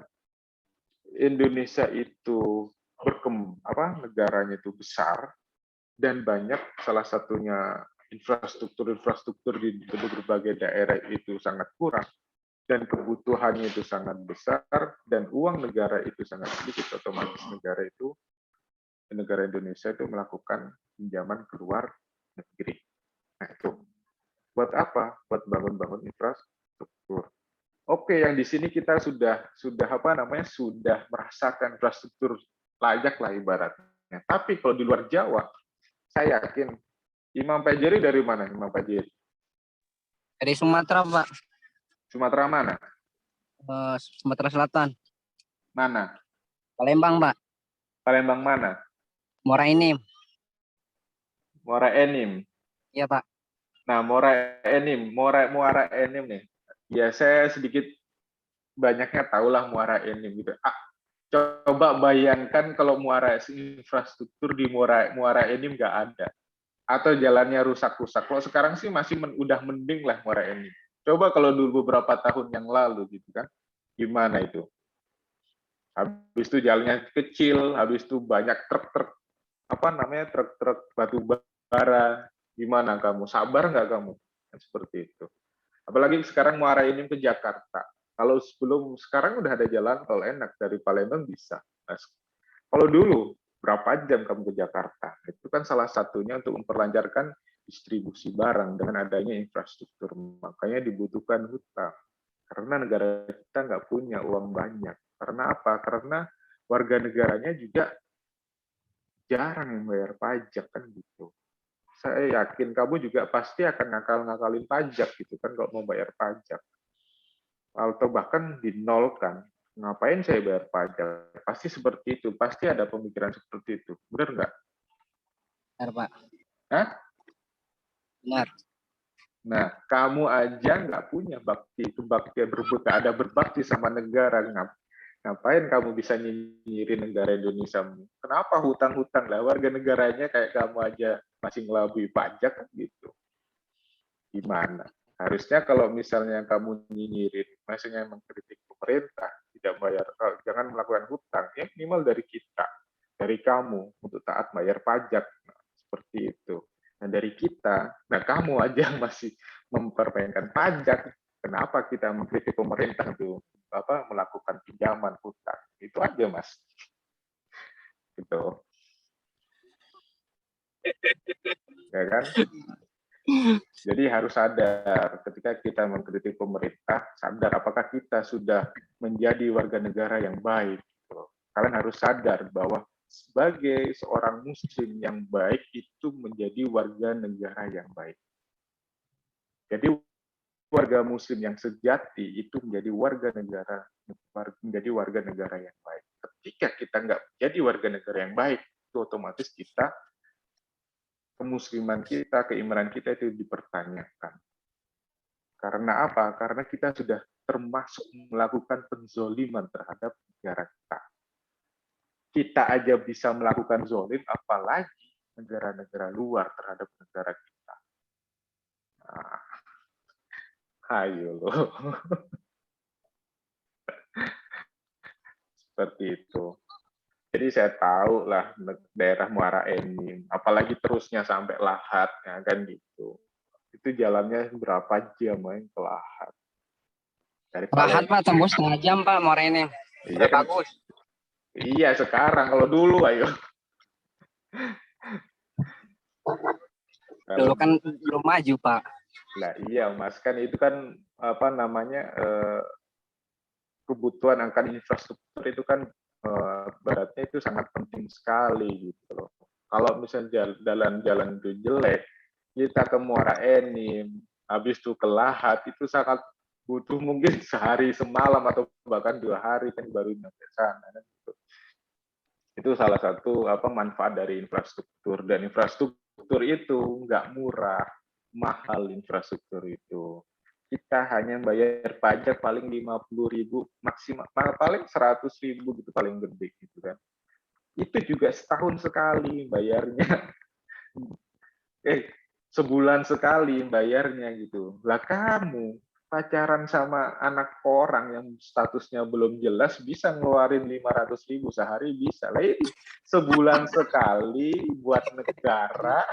Indonesia itu negaranya itu besar dan banyak, salah satunya infrastruktur di berbagai daerah itu sangat kurang dan kebutuhannya itu sangat besar dan uang negara itu sangat sedikit, otomatis negara Indonesia itu melakukan pinjaman ke luar negeri. Nah, itu buat apa? Buat bangun infrastruktur. Oke, yang di sini kita sudah merasakan infrastruktur layak lah ibaratnya. Tapi kalau di luar Jawa, saya yakin Imam Pajeri dari mana? Imam Pajeri Dari Sumatera, Pak. Sumatera mana? Sumatera Selatan. Mana? Palembang, Pak. Palembang mana? Muara Enim. Muara Enim. Iya, Pak. Nah, Muara Enim nih. Ya, saya sedikit banyaknya tahulah Muara Enim gitu. Coba bayangkan kalau infrastruktur di Muara Enim nggak ada, atau jalannya rusak-rusak. Kalau sekarang sih masih udah mending lah Muara Enim. Coba kalau dulu beberapa tahun yang lalu gitu kan, gimana itu? Habis itu jalannya kecil, habis itu banyak truk-truk, truk-truk batu bara. Gimana kamu? Sabar nggak kamu? Kan seperti itu. Apalagi sekarang Muara Enim ke Jakarta. Kalau sebelum sekarang udah ada jalan tol enak, dari Palembang bisa. Nah, kalau dulu berapa jam kamu ke Jakarta? Itu kan salah satunya untuk memperlancarkan distribusi barang dengan adanya infrastruktur. Makanya dibutuhkan hutang. Karena negara kita nggak punya uang banyak. Karena apa? Karena warga negaranya juga jarang yang bayar pajak kan gitu. Saya yakin kamu juga pasti akan ngakal-ngakalin pajak gitu kan kalau mau bayar pajak. Atau bahkan dinolkan. Ngapain saya bayar pajak? Pasti seperti itu. Pasti ada pemikiran seperti itu. Benar nggak? Benar, Pak. Hah? Benar. Nah, kamu aja nggak punya kebaktian berbakti sama negara. Ngapain kamu bisa nyinyirin negara Indonesia? Kenapa hutang-hutang lah? Warga negaranya kayak kamu aja masih ngelabui pajak kan gitu. Gimana? Harusnya kalau misalnya kamu nyinyirin, maksudnya mengkritik pemerintah, tidak bayar, jangan melakukan hutang, ya minimal dari kita, dari kamu untuk taat bayar pajak, nah, seperti itu. Nah dari kita, nah kamu aja masih mempermainkan pajak, kenapa kita mengkritik pemerintah tuh melakukan pinjaman hutang? Itu aja mas. Gitu. Ya kan? Jadi harus sadar ketika kita mengkritik pemerintah, sadar apakah kita sudah menjadi warga negara yang baik. Kalian harus sadar bahwa sebagai seorang muslim yang baik itu menjadi warga negara yang baik. Jadi warga muslim yang sejati itu menjadi warga negara yang baik. Ketika kita nggak jadi warga negara yang baik, itu otomatis kita kemusliman kita, keimanan kita itu dipertanyakan. Karena apa? Karena kita sudah termasuk melakukan penzoliman terhadap negara kita. Kita aja bisa melakukan zolim, apalagi negara-negara luar terhadap negara kita. Nah, ayo loh. Seperti itu. Jadi saya tahu lah daerah Muara Enim, apalagi terusnya sampai Lahat, ya kan gitu. Itu jalannya berapa jam main ke Lahat. Dari Lahat Pak, tembus setengah jam Pak, Muara Enim. Iya, kan? Bagus. Iya sekarang, kalau dulu ayo. Dulu kan belum maju Pak. Nah iya mas, kan itu kan kebutuhan akan infrastruktur itu kan beratnya itu sangat penting sekali gitu loh. Kalau misalnya jalan-jalan itu jelek, kita ke Muara Enim, habis itu ke Lahat, itu sangat butuh mungkin sehari semalam atau bahkan 2 hari kan baru nyampe sana. Itu salah satu manfaat dari infrastruktur, dan infrastruktur itu nggak murah, mahal infrastruktur itu. Kita hanya bayar pajak paling 50.000 maksimal, paling 100.000 gitu paling gede gitu kan. Itu juga setahun sekali bayarnya. Sebulan sekali bayarnya gitu. Lah kamu pacaran sama anak orang yang statusnya belum jelas bisa ngeluarin 500.000 sehari bisa. Lah ini sebulan sekali buat negara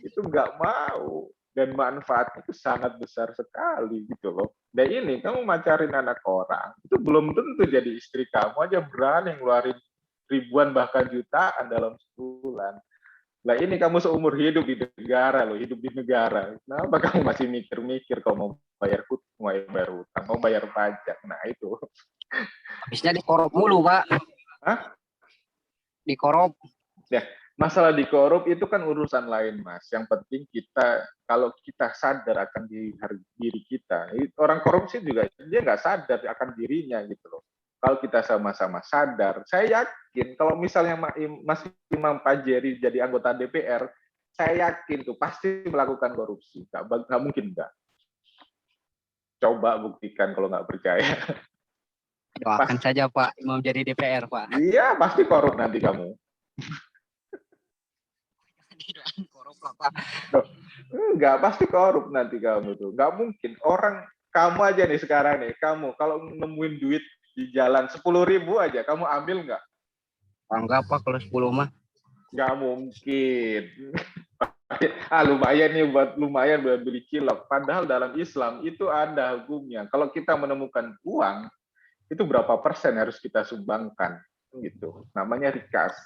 itu nggak mau. Dan manfaatnya itu sangat besar sekali gitu loh. Dan ini kamu macarin anak orang, itu belum tentu jadi istri kamu aja berani ngeluarin ribuan bahkan jutaan dalam sebulan. Nah ini kamu seumur hidup di negara loh, hidup di negara. Kenapa kamu masih mikir-mikir kalau mau bayar hutang, mau bayar pajak? Nah itu. Habisnya dikorup mulu Pak. Hah? Dikorup. Ya. Masalah dikorup itu kan urusan lain, Mas. Yang penting kita, kalau kita sadar akan diri kita, orang korupsi juga dia nggak sadar akan dirinya gitu loh. Kalau kita sama-sama sadar, saya yakin kalau misalnya Mas Imam Pajeri jadi anggota DPR, saya yakin tuh pasti melakukan korupsi. Nggak mungkin nggak. Coba buktikan kalau nggak percaya. Doakan saja Pak, Imam jadi DPR Pak. Iya, pasti korup nanti kamu. Korup lah Pak. Enggak, pasti korup nanti kamu tuh. Enggak mungkin. Orang, kamu aja nih sekarang nih, kamu kalau nemuin duit di jalan 10.000 aja, kamu ambil nggak? Enggak Pak, kalau 10 mah. Nggak mungkin. Lumayan buat beli cilok. Padahal dalam Islam itu ada hukumnya. Kalau kita menemukan uang, itu berapa persen harus kita sumbangkan, gitu. Namanya rikas.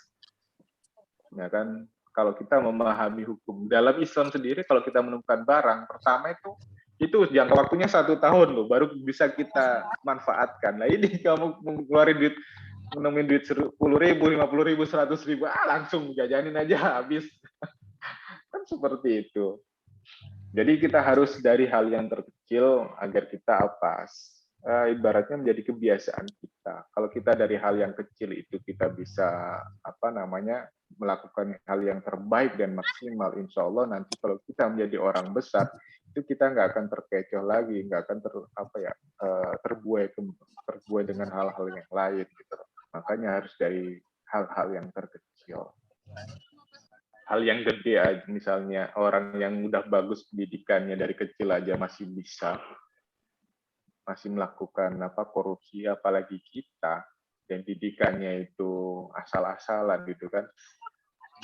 Ya kan? Kalau kita memahami hukum dalam Islam sendiri, kalau kita menemukan barang, pertama itu jangka waktunya 1 tahun loh, baru bisa kita manfaatkan. Nah ini kamu mengeluarkan duit, menemuin duit 10.000, 50.000, 100.000, langsung jajanin aja habis. Kan seperti itu. Jadi kita harus dari hal yang terkecil agar kita ibaratnya menjadi kebiasaan kita. Kalau kita dari hal yang kecil itu kita bisa melakukan hal yang terbaik dan maksimal, insya Allah nanti kalau kita menjadi orang besar itu kita nggak akan terkecoh lagi, nggak akan terbuai dengan hal-hal yang lain gitu. Makanya harus dari hal-hal yang terkecil. Hal yang gede aja, misalnya orang yang udah bagus pendidikannya dari kecil aja masih melakukan korupsi, apalagi kita yang didikannya itu asal-asalan gitu kan,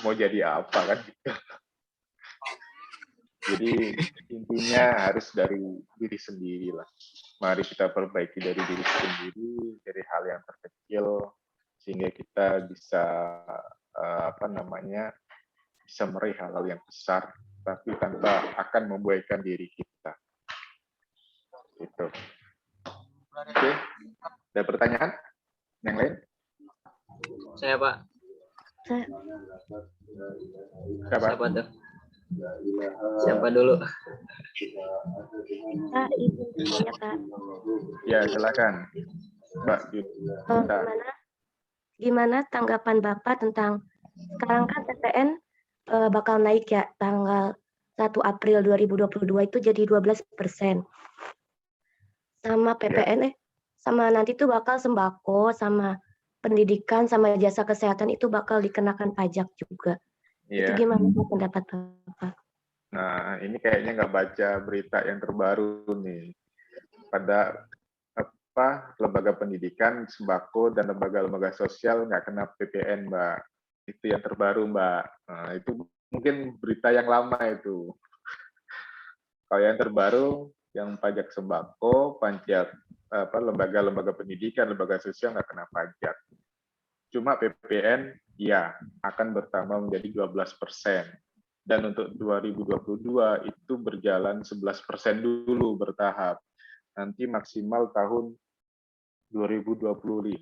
mau jadi apa kan gitu. Jadi intinya harus dari diri sendiri lah. Mari kita perbaiki dari diri sendiri, dari hal yang terkecil sehingga kita bisa bisa meraih hal-hal yang besar, tapi tanpa akan membuaikan diri kita. Itu. Oke, ada pertanyaan yang lain? Saya Pak. Siapa tuh? Siapa dulu? Pak, izin tanya Pak. Ya, silakan, Mbak. Gimana tanggapan Bapak tentang sekarang kan PPN bakal naik ya tanggal 1 April 2022 itu jadi 12%. Sama PPN sama nanti tuh bakal sembako sama pendidikan sama jasa kesehatan itu bakal dikenakan pajak juga. Itu gimana pendapat Bapak? Nah, ini kayaknya nggak baca berita yang terbaru nih. Pada lembaga pendidikan, sembako, dan lembaga-lembaga sosial nggak kena PPN, Mbak. Itu yang terbaru, Mbak. Nah, itu mungkin berita yang lama itu. Kalau yang terbaru, yang pajak sembako, pajak lembaga-lembaga pendidikan, lembaga sosial nggak kena pajak. Cuma PPN, ya, akan bertambah menjadi 12%. Dan untuk 2022 itu berjalan 11% dulu bertahap. Nanti maksimal tahun 2025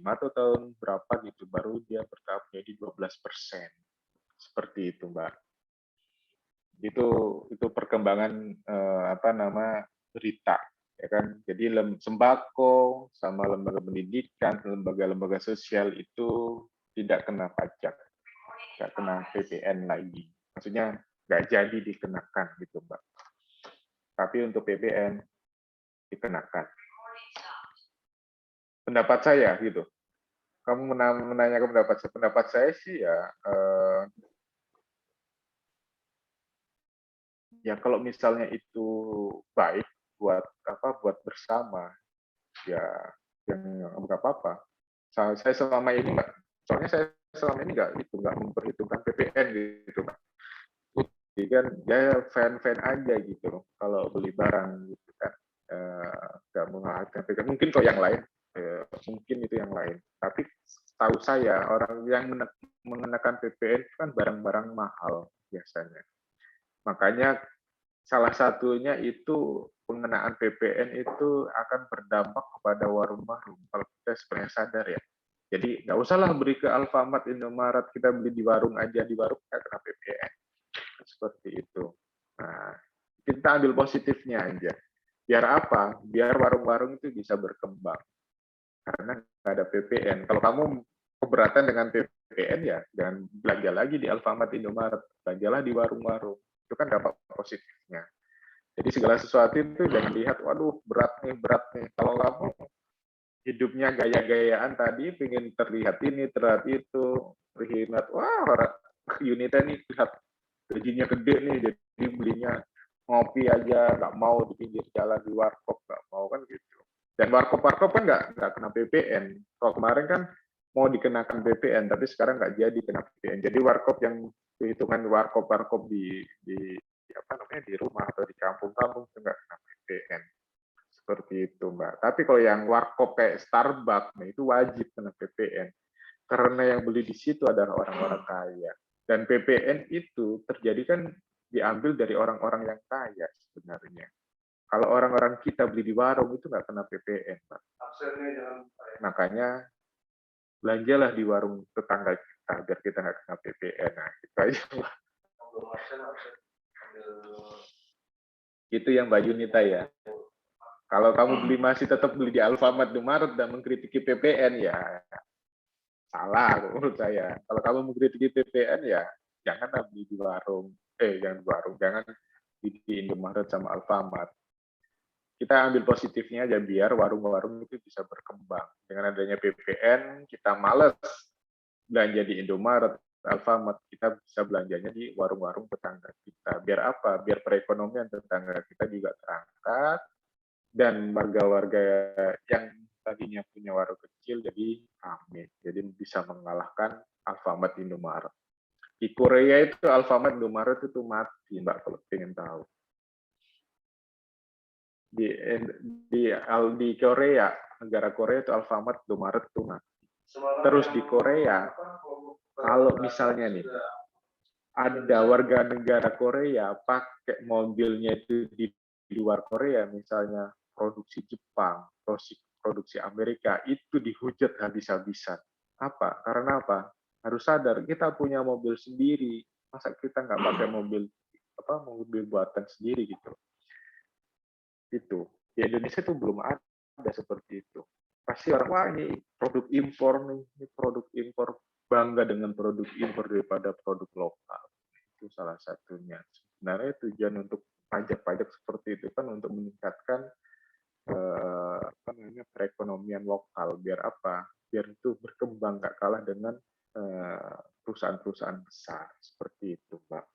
atau tahun berapa gitu, baru dia bertahap menjadi 12%. Seperti itu, Mbak. Itu perkembangan berita, ya kan. Jadi sembako sama lembaga pendidikan, lembaga-lembaga sosial itu tidak kena pajak, nggak kena PPN lagi. Maksudnya nggak jadi dikenakan gitu, Mbak. Tapi untuk PPN dikenakan. Pendapat saya gitu. Kamu menanyakan pendapat saya sih ya kalau misalnya itu baik buat bersama, ya nggak apa-apa. Saya selama ini nggak memperhitungkan PPN gitu, Pak. Jadi kan ya fan aja gitu kalau beli barang gitu kan, nggak mengharapkan PPN. Mungkin kok yang lain, mungkin itu yang lain. Tapi tahu saya orang yang mengenakan PPN kan barang-barang mahal biasanya. Makanya salah satunya itu pengenaan PPN itu akan berdampak kepada warung-warung. Kalau kita sebenarnya sadar ya. Jadi nggak usahlah beri ke Alfamart, Indomaret, kita beli di warung aja, di warung nggak kena PPN. Seperti itu. Nah, kita ambil positifnya aja. Biar apa? Biar warung-warung itu bisa berkembang. Karena nggak ada PPN. Kalau kamu keberatan dengan PPN ya jangan belanja lagi di Alfamart, Indomaret, belanjalah di warung-warung. Itu kan dampak positifnya. Jadi segala sesuatu itu jangan lihat, waduh berat nih. Kalau kamu hidupnya gaya-gayaan tadi, pengen terlihat ini, terlihat itu, terlihat, wah orang unitnya nih lihat gajinya gede nih, jadi belinya ngopi aja, nggak mau di pinggir jalan di warkop, nggak mau kan gitu. Dan warkop kan nggak kena PPN. Kalau kemarin kan mau dikenakan PPN, tapi sekarang nggak jadi kena PPN. Jadi warkop yang hitungan warkop di apa namanya di rumah atau di kampung-kampung itu nggak kena PPN. Seperti itu, Mbak. Tapi kalau yang warkop kayak Starbucks, nah itu wajib kena PPN. Karena yang beli di situ adalah orang-orang kaya. Dan PPN itu terjadi kan diambil dari orang-orang yang kaya sebenarnya. Kalau orang-orang kita beli di warung itu nggak kena PPN, Pak. Makanya belanjalah di warung tetangga kita biar kita nggak kena PPN. Nah, itu aja, Pak. Itu yang Mbak Junita ya. Kalau kamu masih tetap beli di Alfamart, Indomaret dan mengkritiki PPN ya salah menurut saya. Kalau kamu mengkritiki PPN ya janganlah beli di warung. Jangan di Indomaret sama Alfamart. Kita ambil positifnya aja biar warung-warung itu bisa berkembang. Dengan adanya PPN, kita males belanja di Indomaret, Alfamart, kita bisa belanjanya di warung-warung tetangga kita. Biar apa? Biar perekonomian tetangga kita juga terangkat, dan warga-warga yang tadinya punya warung kecil jadi ramai. Jadi bisa mengalahkan Alfamart, Indomaret. Di Korea itu Alfamart, Indomaret itu mati, Mbak, kalau pengen tahu. Di Korea, negara Korea itu Alfamart, Indomaret itu mati. Terus di Korea, kalau misalnya nih ada warga negara Korea pakai mobilnya itu di luar Korea, misalnya produksi Jepang, produksi Amerika, itu dihujat habis-habisan. Apa? Karena apa? Harus sadar kita punya mobil sendiri, masa kita nggak pakai mobil buatan sendiri gitu. Itu di Indonesia itu belum ada seperti itu. Pasti orang, wah ini produk impor nih, ini produk impor, bangga dengan produk impor daripada produk lokal. Itu salah satunya. Sebenarnya tujuan untuk pajak-pajak seperti itu kan untuk meningkatkan perekonomian lokal. Biar apa? Biar itu berkembang, nggak kalah dengan perusahaan-perusahaan besar. Seperti itu, Mbak.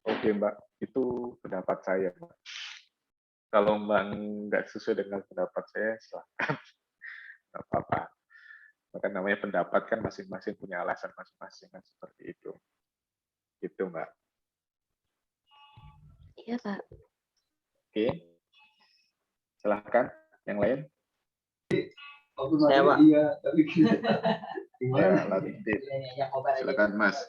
Oke, Mbak. Itu pendapat saya, Mbak. Kalau Mbak nggak sesuai dengan pendapat saya, silakan. Nggak apa-apa. Maka namanya pendapat kan masing-masing punya alasan masing-masing kan seperti itu. Gitu, Mbak. Iya, Pak. Oke. Silahkan. Yang lain? Saya, Pak. Ya, lanjut. Silakan, Mas.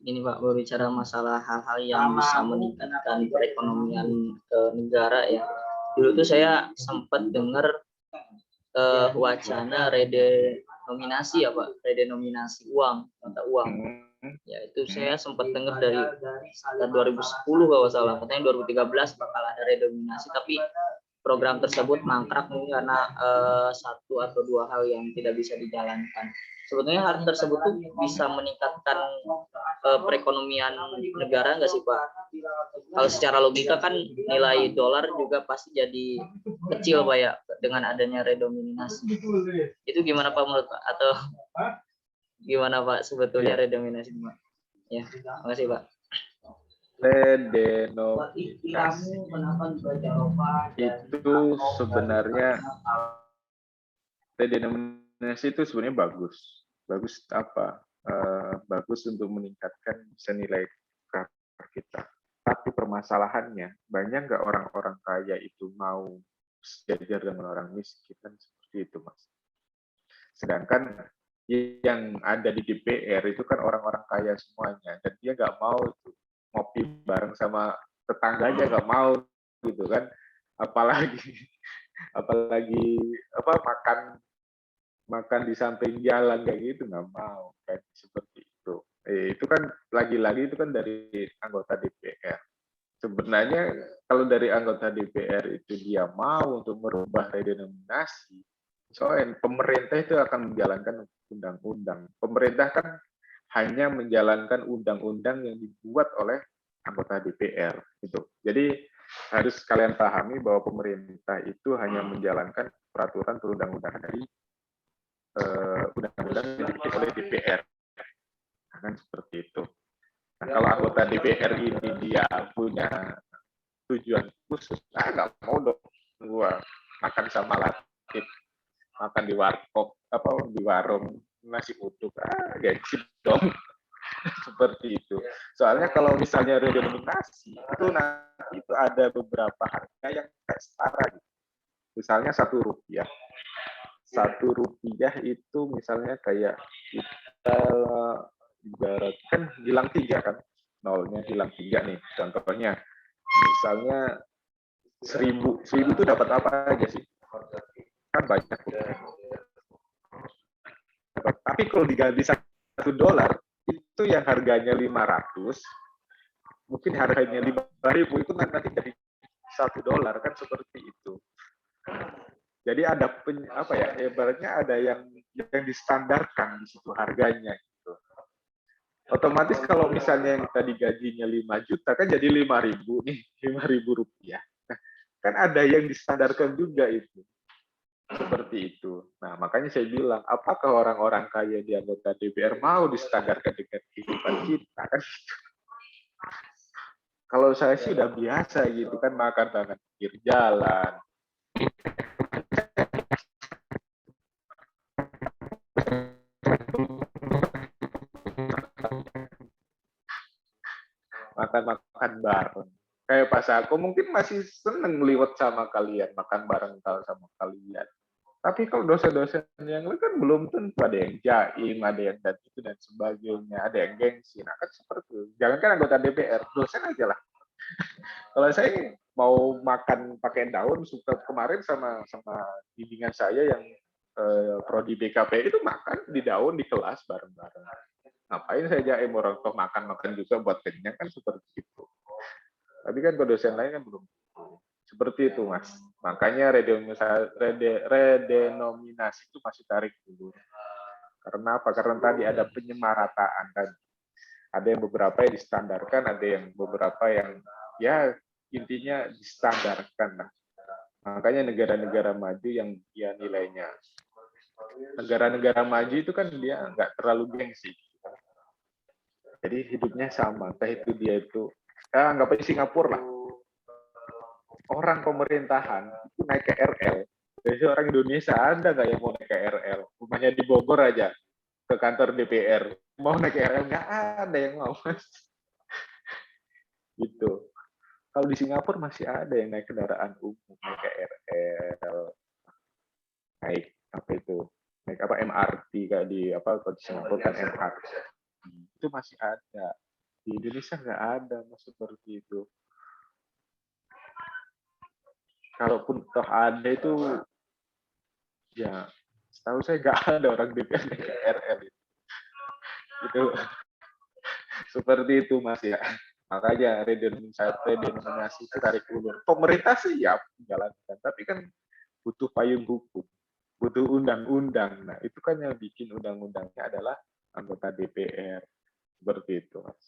Ini Pak, berbicara masalah hal-hal yang bisa meningkatkan perekonomian negara ya. Dulu tuh saya sempat dengar wacana redenominasi ya Pak, redenominasi uang, mata uang. Ya itu saya sempat dengar dari 2010 kalau salah, katanya 2013 bakal ada redenominasi, tapi program tersebut mangkrak karena satu atau dua hal yang tidak bisa dijalankan. Sebetulnya hal tersebut tuh bisa meningkatkan perekonomian negara nggak sih Pak? Kalau secara logika kan nilai dolar juga pasti jadi kecil Pak ya dengan adanya redenominasi. Itu gimana Pak menurut Pak? Atau gimana Pak sebetulnya redenominasi Pak? Ya, makasih Pak. Redenominasi itu sebenarnya itu sebenarnya bagus apa? Bagus untuk meningkatkan bisa nilai tukar kita. Tapi permasalahannya banyak nggak orang-orang kaya itu mau sejajar dengan orang miskin kan seperti itu, Mas. Sedangkan yang ada di DPR itu kan orang-orang kaya semuanya dan dia nggak mau itu ngopi bareng sama tetangganya, nggak mau gitu kan, apalagi makan di samping jalan kayak gitu, nggak mau kan seperti itu. Itu kan lagi-lagi itu kan dari anggota DPR. Sebenarnya kalau dari anggota DPR itu dia mau untuk merubah redenominasi, soalnya pemerintah itu akan menjalankan undang-undang. Pemerintah kan hanya menjalankan undang-undang yang dibuat oleh anggota DPR gitu. Jadi harus kalian pahami bahwa pemerintah itu hanya menjalankan peraturan perundang-undangan dari undang-undang yang dibuat oleh DPR. Kan seperti itu. Nah, kalau anggota DPR ini dia punya tujuan khusus, nggak mau dong Wah, makan sama Latif, makan di warkop apa di warung nasi uduk, gengsi dong. Seperti itu. Soalnya kalau misalnya redenominasi itu nanti itu ada beberapa harga yang kayak setara. Misalnya Rp1. Rp1 itu misalnya kayak kita ibarat kan hilang 3 kan, nolnya hilang 3 nih. Contohnya, misalnya 1000 itu dapat apa aja sih? Kan banyak. Tapi kalau diganti $1, itu yang harganya 500, mungkin harganya 5.000 itu nanti jadi $1 kan seperti itu. Jadi ada apa ya? Ibaratnya ada yang distandarkan di situ harganya gitu. Otomatis kalau misalnya yang tadi gajinya 5 juta kan jadi 5.000 nih, Rp5.000. Nah, kan ada yang distandarkan juga itu. Seperti itu. Nah, makanya saya bilang, apakah orang-orang kaya di anggota DPR mau distandarkan dengan kehidupan kita? Kan? Kalau saya sih udah biasa gitu kan, makan tangan pinggir jalan. Makan-makan bareng. Kayak pas aku mungkin masih seneng liwat sama kalian, makan bareng sama kalian. Tapi kalau dosen-dosen yang lain kan belum tentu, ada yang jaim, ada yang dan itu dan sebagainya, ada yang gengsi. Nah kan seperti itu. Jangankan anggota DPR, dosen aja lah. Kalau saya mau makan pakai daun, suka kemarin sama bimbingan saya yang prodi BKP itu makan di daun di kelas bareng-bareng. Ngapain saya jaim, orang toh makan juga buat kenyang kan seperti itu. Tapi kan kalau dosen lain kan belum. Seperti itu, Mas. Makanya redenominasi itu masih tarik dulu. Karena apa? Karena tadi ada penyemarataan tadi. Ada yang beberapa yang distandarkan, ada yang beberapa yang ya intinya distandarkan lah. Makanya negara-negara maju yang dia nilainya. Negara-negara maju itu kan dia nggak terlalu gengsi. Jadi hidupnya sama. Entah itu dia itu, anggap aja Singapura lah. Orang pemerintahan itu naik KRL. Jadi orang Indonesia ada nggak yang mau naik KRL? Rumahnya di Bogor aja ke kantor DPR. Mau naik KRL nggak ada yang mau, Mas. Gitu. Kalau di Singapura masih ada yang naik kendaraan umum, naik KRL, naik apa itu, naik apa MRT kayak di apa kalau di Singapura kan MRT. Itu masih ada. Di Indonesia nggak ada, Mas, seperti itu. Kalaupun toh ada itu, ya setahu saya nggak ada orang DPR naik KRL itu. Seperti itu, Mas ya. Makanya redenominasi itu tarik ulur. Pemerintah sih ya menjalankan, tapi kan butuh payung hukum, butuh undang-undang. Nah, itu kan yang bikin undang-undangnya adalah anggota DPR. Seperti itu, Mas.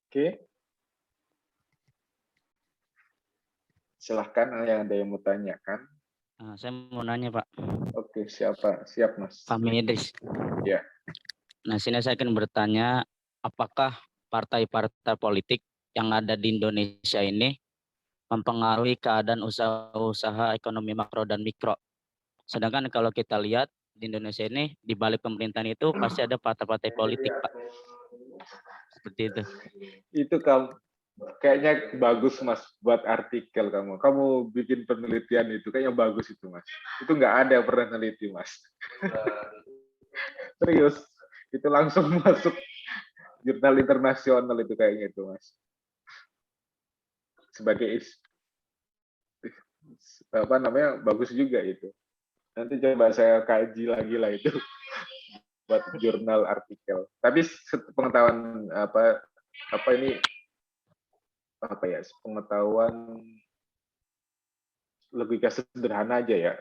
Oke. Silahkan yang ada yang mau tanyakan. Saya mau nanya, Pak. Oke, siapa? Siap, Mas. Fahmi Idris. Ya. Nah, sini saya akan bertanya, apakah partai-partai politik yang ada di Indonesia ini mempengaruhi keadaan usaha-usaha ekonomi makro dan mikro? Sedangkan kalau kita lihat di Indonesia ini, di balik pemerintahan itu pasti ada partai-partai politik, Pak. Seperti itu. Itu kamu kayaknya bagus, Mas, buat artikel kamu. Kamu bikin penelitian itu kayaknya bagus itu, Mas. Itu nggak ada yang pernah neliti, Mas. Serius. Itu langsung masuk jurnal internasional itu kayaknya itu, Mas. Sebagai apa namanya, bagus juga itu. Nanti coba saya kaji lagi lah itu buat jurnal artikel. Tapi pengetahuan apa ini apa ya, pengetahuan logika sederhana aja ya.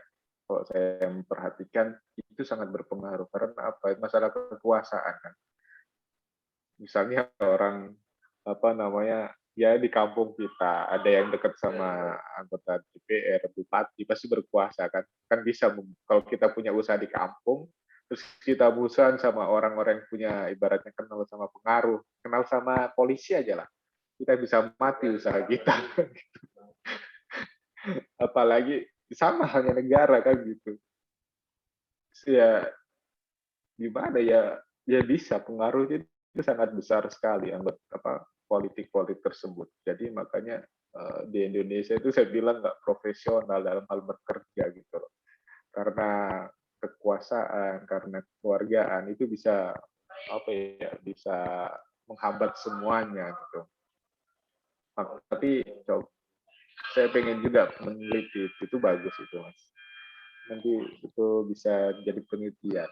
Kalau saya memperhatikan itu sangat berpengaruh karena apa? Masalah kekuasaan kan. Misalnya orang apa namanya, ya di kampung kita ada yang dekat sama anggota DPR, bupati pasti berkuasa kan. Kan bisa kalau kita punya usaha di kampung terus kita musuhan sama orang-orang yang punya ibaratnya kenal sama pengaruh, kenal sama polisi aja lah. kita bisa mati usaha kita. Apalagi sama halnya negara kan gitu. Ya gimana ya, ya bisa pengaruhnya itu sangat besar sekali politik-politik tersebut. Jadi makanya di Indonesia itu saya bilang nggak profesional dalam hal bekerja gitu loh. Karena kekuasaan, karena keluargaan itu bisa bisa menghambat semuanya gitu. Tapi saya pengen juga meneliti itu bagus itu Mas. Nanti itu bisa jadi penelitian.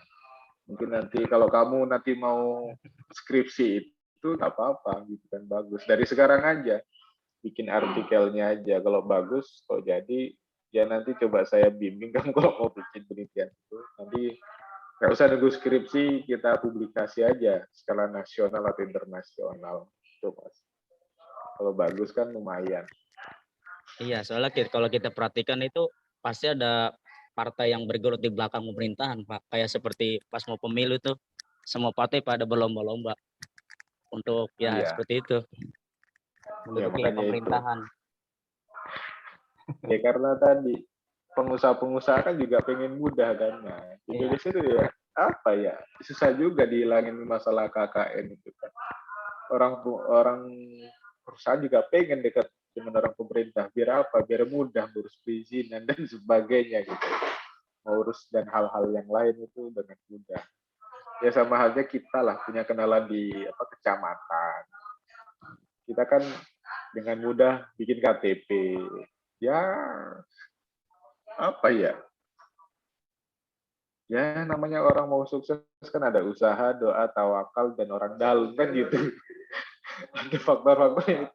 Mungkin nanti kalau kamu nanti mau skripsi itu nggak apa-apa gitu kan, bagus. Dari sekarang aja bikin artikelnya aja. Kalau bagus, kalau jadi ya nanti coba saya bimbing kamu kalau mau bikin penelitian itu. Nanti nggak usah nunggu skripsi, kita publikasi aja skala nasional atau internasional. Tuh Mas. Kalau bagus kan lumayan. Iya, soalnya kalau kita perhatikan itu pasti ada partai yang bergelut di belakang pemerintahan, Pak. Kayak seperti pas mau pemilu tuh, semua partai pada berlomba-lomba untuk ya Iya. seperti itu. Menduduki makanya pemerintahan. Ya karena tadi pengusaha-pengusaha kan juga pengen mudah kan. Nah, Indonesia itu ya apa ya, susah juga dihilangin masalah KKN itu kan. Orang perusahaan juga pengen dekat dengan orang pemerintah, biar apa? Biar mudah ngurus perizinan dan sebagainya gitu. Ngurus dan hal-hal yang lain itu dengan mudah. Ya sama halnya kita lah punya kenalan di kecamatan. Kita kan dengan mudah bikin KTP. Ya apa ya? Ya namanya orang mau sukses kan ada usaha, doa, tawakal, dan orang dalam kan gitu. Ada faktor-faktor itu.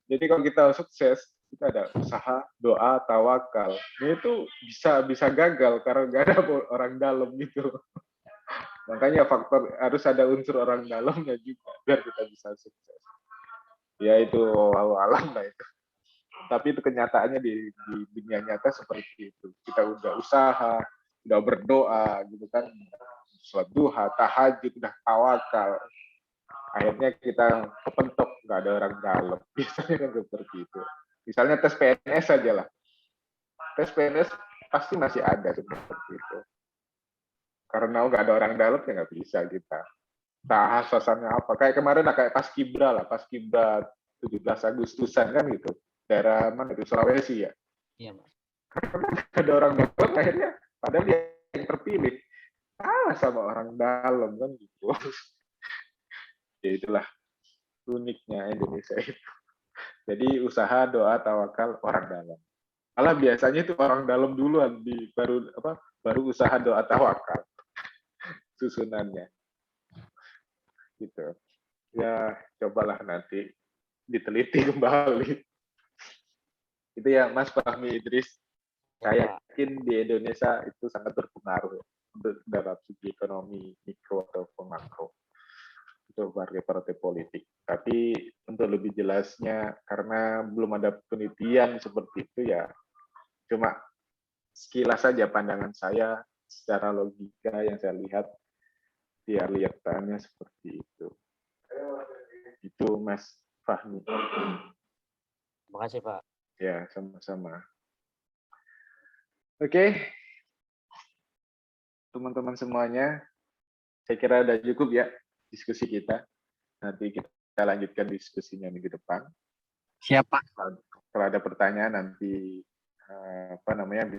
Jadi kalau kita sukses, kita ada usaha, doa, tawakal. Ini itu bisa gagal karena nggak ada orang dalam gitu. Makanya faktor harus ada unsur orang dalamnya juga biar kita bisa sukses. Ya itu alam lah itu. Tapi itu kenyataannya di dunia nyata seperti itu. Kita udah usaha, udah berdoa gitu kan, sholat duha, tahajud, udah tawakal. Akhirnya kita kepentok, nggak ada orang dalam. Biasanya kan seperti itu. Misalnya tes PNS aja lah. Tes PNS pasti masih ada seperti itu. Karena nggak ada orang dalam ya nggak bisa kita. Tahas suasana apa? Kayak kemarin lah, kayak Paskibra lah, Paskibra 17 Agustusan kan gitu. Daerah mana itu, Sulawesi ya. Iya, Mas. Karena ada orang dalam, akhirnya padahal dia yang terpilih. Kalah sama orang dalam kan gitu. Ya itulah uniknya Indonesia itu. Jadi usaha, doa, tawakal, orang dalam. Malah biasanya itu orang dalam duluan baru usaha, doa, tawakal susunannya. Gitu. Ya cobalah nanti diteliti kembali. Itu ya Mas Fahmi Idris. Saya yakin di Indonesia itu sangat berpengaruh untuk dalam segi ekonomi mikro atau makro untuk partai politik. Tapi untuk lebih jelasnya, karena belum ada penelitian seperti itu ya, cuma sekilas saja pandangan saya secara logika yang saya lihat, dia lihatannya seperti itu. Itu Mas Fahmi. Terima kasih, Pak. Ya, sama-sama. Oke. Teman-teman semuanya, saya kira udah cukup ya diskusi kita. Nanti kita lanjutkan diskusinya minggu depan. Siapa? Kalau ada pertanyaan nanti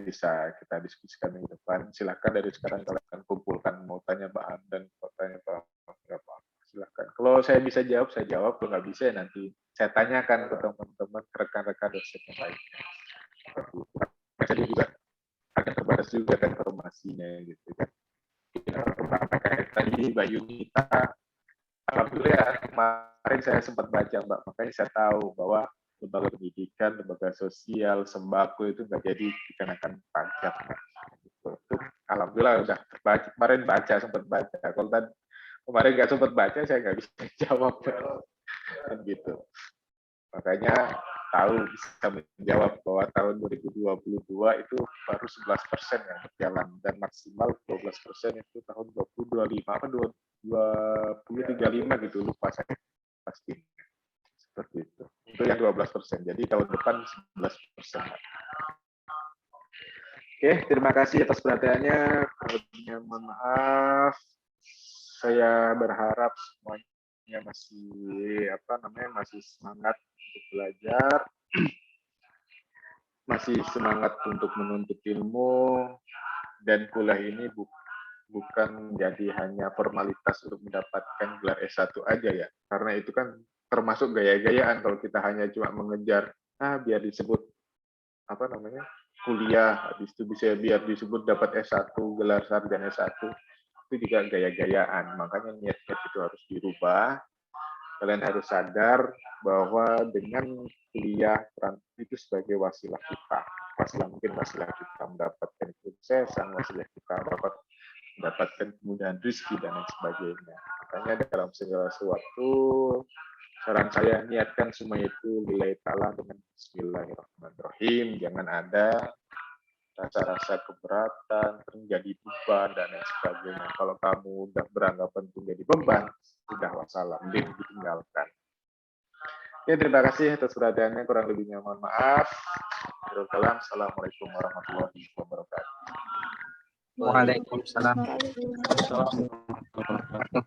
bisa kita diskusikan minggu depan. Silakan dari sekarang kalian kumpulkan, mau tanya bahan dan mau tanya apa. Silakan. Kalau saya bisa jawab, saya jawab. Kalau nggak bisa, nanti saya tanyakan ke teman-teman, rekan-rekan dosen yang lainnya. Jadi juga ada terbatas juga kan informasinya gitu kan. Kayak tadi Mbak Yunita, alhamdulillah kemarin saya sempat baca Mbak, makanya saya tahu bahwa lembaga pendidikan, lembaga sosial, sembako itu nggak jadi dikenakan pajak. Gitu. Alhamdulillah udah terbaca, kemarin sempat baca. Kalau tadi kemarin nggak sempat baca, saya nggak bisa jawab kan gitu. Makanya tahu bisa menjawab bahwa tahun 2022 itu baru 11% yang berjalan dan maksimal 12% itu tahun 2025 apa 2035 gitu, lupa saya pasti seperti itu. Itu yang 12%. Jadi tahun depan 11%. Oke, terima kasih atas perhatiannya. Kalau mohon maaf. Saya berharap semuanya masih semangat untuk belajar, masih semangat untuk menuntut ilmu, dan kuliah ini bukan jadi hanya formalitas untuk mendapatkan gelar S1 aja ya. Karena itu kan termasuk gaya-gayaan kalau kita hanya cuma mengejar biar disebut kuliah, habis itu bisa biar disebut dapat S1, gelar sarjana S1. Itu juga gaya-gayaan. Makanya niat-niat itu harus dirubah. Kalian harus sadar bahwa dengan kuliah itu sebagai wasilah kita. Wasilah kita mendapatkan kesuksesan, wasilah kita mendapatkan kemudahan rezeki dan lain sebagainya. Makanya dalam segala sesuatu, saran saya niatkan semua itu lillahi ta'ala dengan bismillahirrahmanirrahim. Jangan ada rasa-rasa keberatan, terjadi beban, dan lain sebagainya. Kalau kamu udah beranggapan itu jadi beban, sudah wassalam, ditinggalkan. Ya, terima kasih atas perhatiannya, kurang lebihnya mohon maaf. Assalamualaikum warahmatullahi wabarakatuh. Waalaikumsalam. Terima kasih.